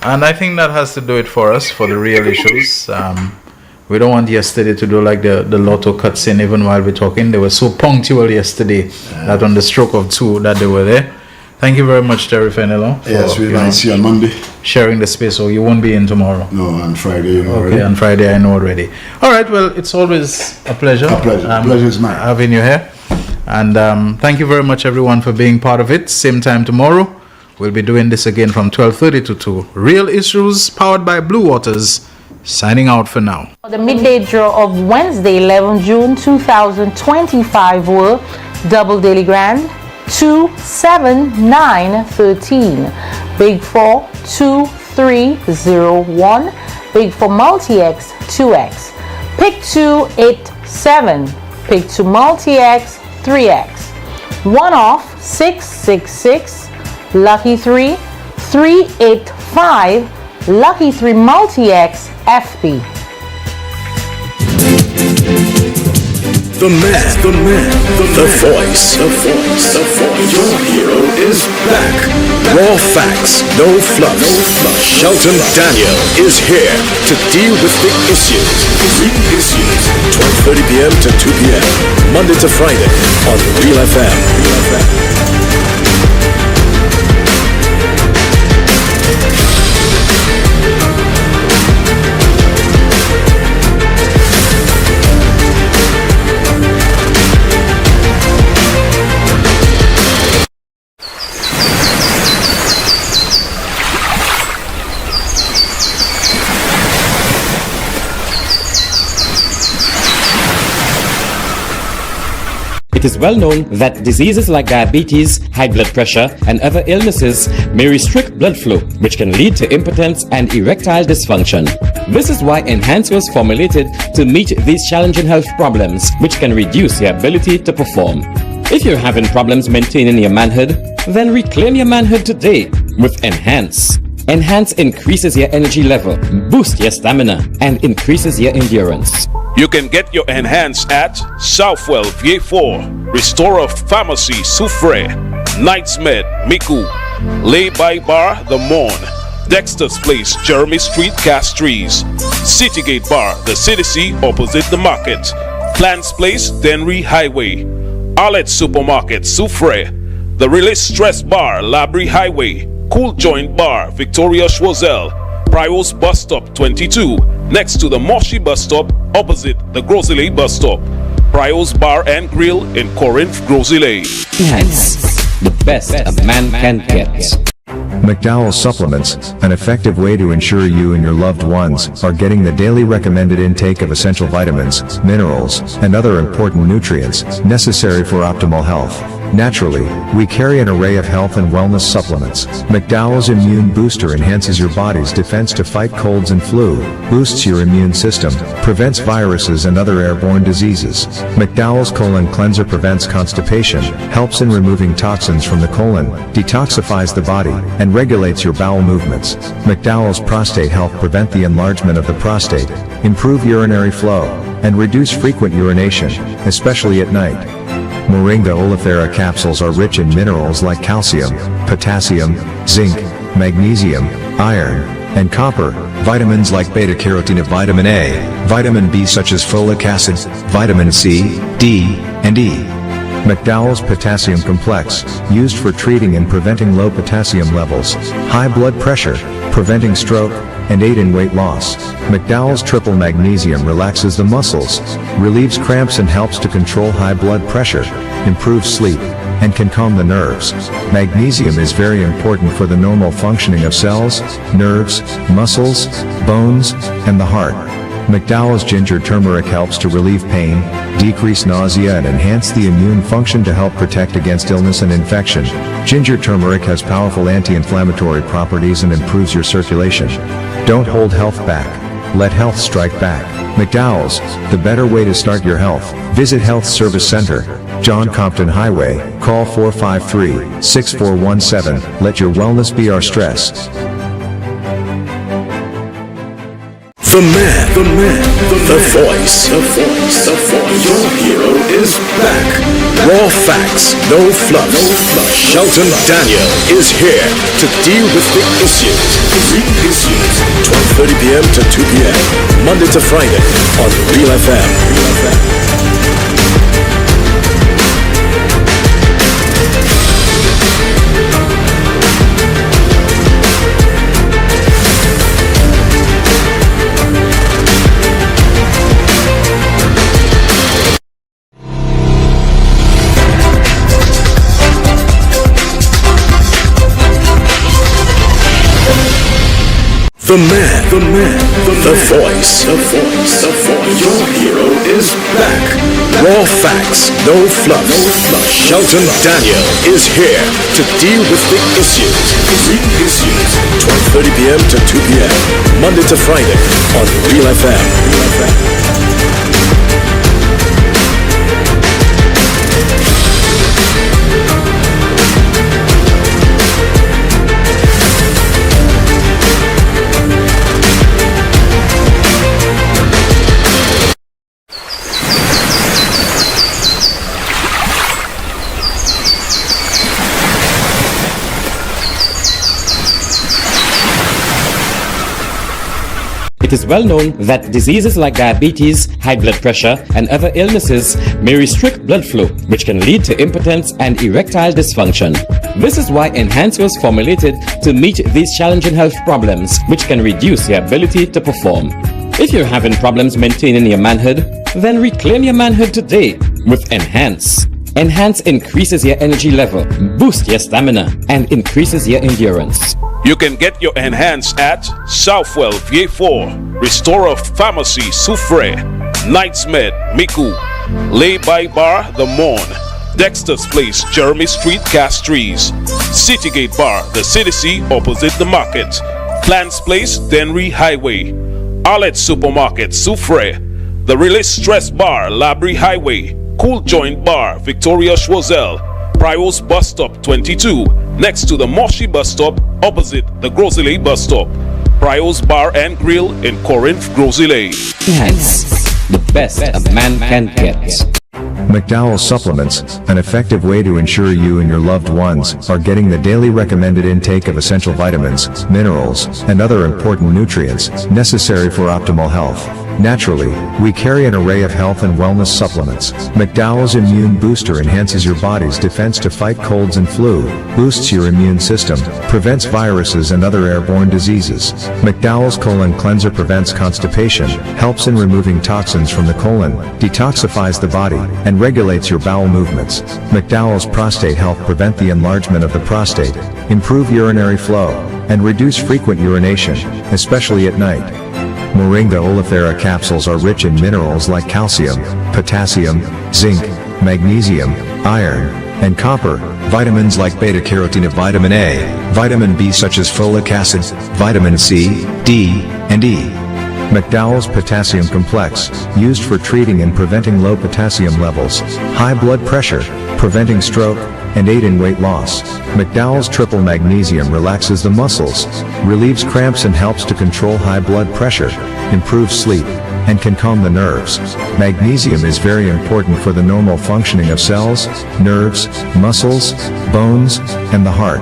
And I think that has to do it for us for the real issues. We don't want yesterday to do like the lotto cuts in even while we're talking. They were so punctual yesterday that on the stroke of 2 that they were there. Thank you very much, Terry Fenelon. Yes, we might see you on Monday. Sharing the space, so you won't be in tomorrow. No, on Friday, you know okay, already. On Friday, I know already. All right, well, it's always a pleasure. A pleasure. Pleasure is mine. Having you here. And thank you very much, everyone, for being part of it. Same time tomorrow. We'll be doing this again from 12:30 to 2. Real Issues, powered by Blue Waters. Signing out for now. The midday draw of Wednesday, 11 June 2025 were Double Daily Grand 2, 7, 9, 13, Big 4, 2, 3, 0, 1, Big 4 Multi-X 2X, Pick 2, 8, 7, Pick 2 Multi-X 3X, 1 off 6, 6, 6, Lucky 3, 3, 8, 5, Lucky 3 Multi-X FP. The man, the voice. Your hero is back. Raw facts, no fluff. Shelton Daniel is here to deal with the issues. Real issues. 12:30 p.m. to 2 p.m. Monday to Friday on Real FM. It is well known that diseases like diabetes, high blood pressure, and other illnesses may restrict blood flow, which can lead to impotence and erectile dysfunction. This is why Enhance was formulated to meet these challenging health problems, which can reduce your ability to perform. If you're having problems maintaining your manhood, then reclaim your manhood today with Enhance. Enhance increases your energy level, boosts your stamina, and increases your endurance. You can get your enhance at Southwell VA4, Restorer Pharmacy Soufre, Knights Med Miku, Lay by Bar The Morn, Dexter's Place Jeremy Street Castries, Citygate Bar The CDC opposite the market, Plants Place Denry Highway, Arlette Supermarket Soufre, The Release Stress Bar Labrie Highway, Cool Joint Bar Victoria Schwazel, Prios Bus Stop 22 next to the Moshi Bus Stop opposite the Grosley Bus Stop, Prios Bar and Grill in Corinth, Grosley. Enhance, the best a man can get. McDowell's Supplements, an effective way to ensure you and your loved ones are getting the daily recommended intake of essential vitamins, minerals, and other important nutrients necessary for optimal health. Naturally, we carry an array of health and wellness supplements. McDowell's Immune Booster enhances your body's defense to fight colds and flu, boosts your immune system, prevents viruses and other airborne diseases. McDowell's Colon Cleanser prevents constipation, helps in removing toxins from the colon, detoxifies the body, and regulates your bowel movements. McDowell's Prostate Health prevent the enlargement of the prostate, improve urinary flow, and reduce frequent urination, especially at night. Moringa oleifera capsules are rich in minerals like calcium, potassium, zinc, magnesium, iron, and copper, vitamins like beta-carotene, vitamin A, vitamin B such as folic acid, vitamin C, D, and E. McDowell's Potassium Complex, used for treating and preventing low potassium levels, high blood pressure, preventing stroke, and aid in weight loss. McDowell's Triple Magnesium relaxes the muscles, relieves cramps and helps to control high blood pressure, improves sleep, and can calm the nerves. Magnesium is very important for the normal functioning of cells, nerves, muscles, bones, and the heart. McDowell's Ginger Turmeric helps to relieve pain, decrease nausea and enhance the immune function to help protect against illness and infection. Ginger turmeric has powerful anti-inflammatory properties and improves your circulation. Don't hold health back. Let health strike back. McDowell's, the better way to start your health. Visit Health Service Center, John Compton Highway, call 453-6417. Let your wellness be our stress. The man, the voice. Your hero is back. Raw facts, no fluff. Shelton Daniel is here to deal with the issues. 12:30 p.m. to 2 p.m. Monday to Friday on Real FM. The man, the voice. Your hero is back. Raw facts, no fluff. Shelton Daniel is here to deal with the issues. 12:30 p.m. to 2 p.m. Monday to Friday on Real FM. It is well known that diseases like diabetes, high blood pressure, and other illnesses may restrict blood flow, which can lead to impotence and erectile dysfunction. This is why Enhance was formulated to meet these challenging health problems, which can reduce your ability to perform. If you're having problems maintaining your manhood, then reclaim your manhood today with Enhance. Enhance increases your energy level, boosts your stamina, and increases your endurance. You can get your Enhance at Southwell VA4, Restorer Pharmacy Soufre, Knights Med Miku, Lay by Bar The Morn, Dexter's Place Jeremy Street Castries, Citygate Bar The CDC opposite the market, Plants Place Denry Highway, Arlette Supermarket Soufre, The Release Stress Bar Labrie Highway, Cool Joint Bar Victoria Schwazel, Prios Bus Stop 22 next to the Moshi Bus Stop opposite the Grosley Bus Stop, Prios Bar and Grill in Corinth, Grosley. Enhance, the best a man can get. McDowell's Supplements, an effective way to ensure you and your loved ones are getting the daily recommended intake of essential vitamins, minerals, and other important nutrients necessary for optimal health. Naturally, we carry an array of health and wellness supplements. McDowell's Immune Booster enhances your body's defense to fight colds and flu, boosts your immune system, prevents viruses and other airborne diseases. McDowell's Colon Cleanser prevents constipation, helps in removing toxins from the colon, detoxifies the body, and regulates your bowel movements. McDowell's Prostate Health prevent the enlargement of the prostate, improve urinary flow, and reduce frequent urination, especially at night. Moringa oleifera capsules are rich in minerals like calcium, potassium, zinc, magnesium, iron, and copper, vitamins like beta-carotene of vitamin A, vitamin B such as folic acid, vitamin C, D, and E. McDowell's Potassium Complex, used for treating and preventing low potassium levels, high blood pressure, preventing stroke, and aid in weight loss. McDowell's Triple Magnesium relaxes the muscles, relieves cramps and helps to control high blood pressure, improves sleep, and can calm the nerves. Magnesium is very important for the normal functioning of cells, nerves, muscles, bones, and the heart.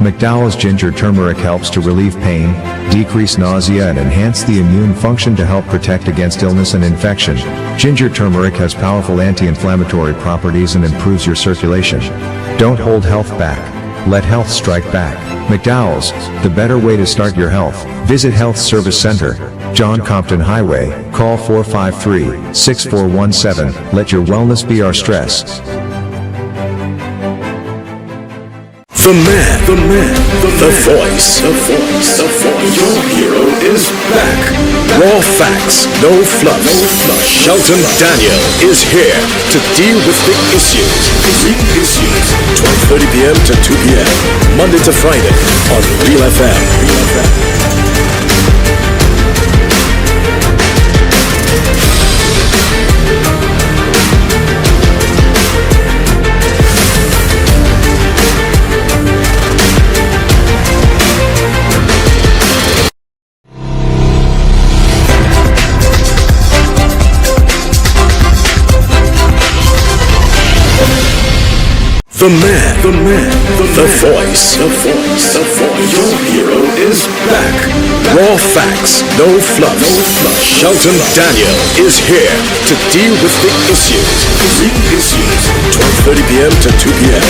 McDowell's Ginger Turmeric helps to relieve pain, decrease nausea and enhance the immune function to help protect against illness and infection. Ginger turmeric has powerful anti-inflammatory properties and improves your circulation. Don't hold health back. Let health strike back. McDowell's, the better way to start your health. Visit Health Service Center, John Compton Highway, call 453-6417. Let your wellness be our stress. The man, the voice. Your hero is back. Raw facts, no fluff. Shelton Daniel is here to deal with big issues. 12:30 p.m. to 2 p.m. Monday to Friday on Real FM. The man, the voice. Your hero is back. Raw facts, no fluff. Shelton Daniel is here to deal with big issues. 12:30 p.m. to 2 p.m.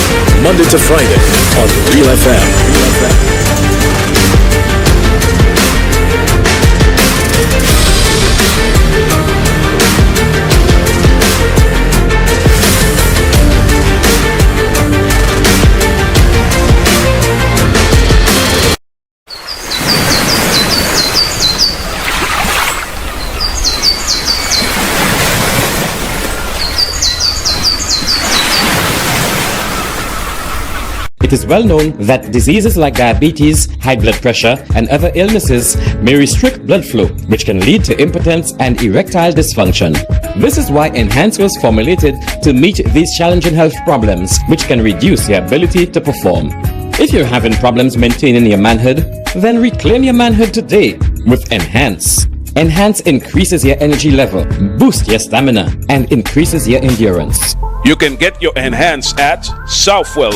Monday to Friday on Real FM. It is well known that diseases like diabetes, high blood pressure, and other illnesses may restrict blood flow, which can lead to impotence and erectile dysfunction. This is why Enhance was formulated to meet these challenging health problems, which can reduce your ability to perform. If you're having problems maintaining your manhood, then reclaim your manhood today with Enhance. Enhance increases your energy level, boosts your stamina, and increases your endurance. You can get your Enhance at Southwell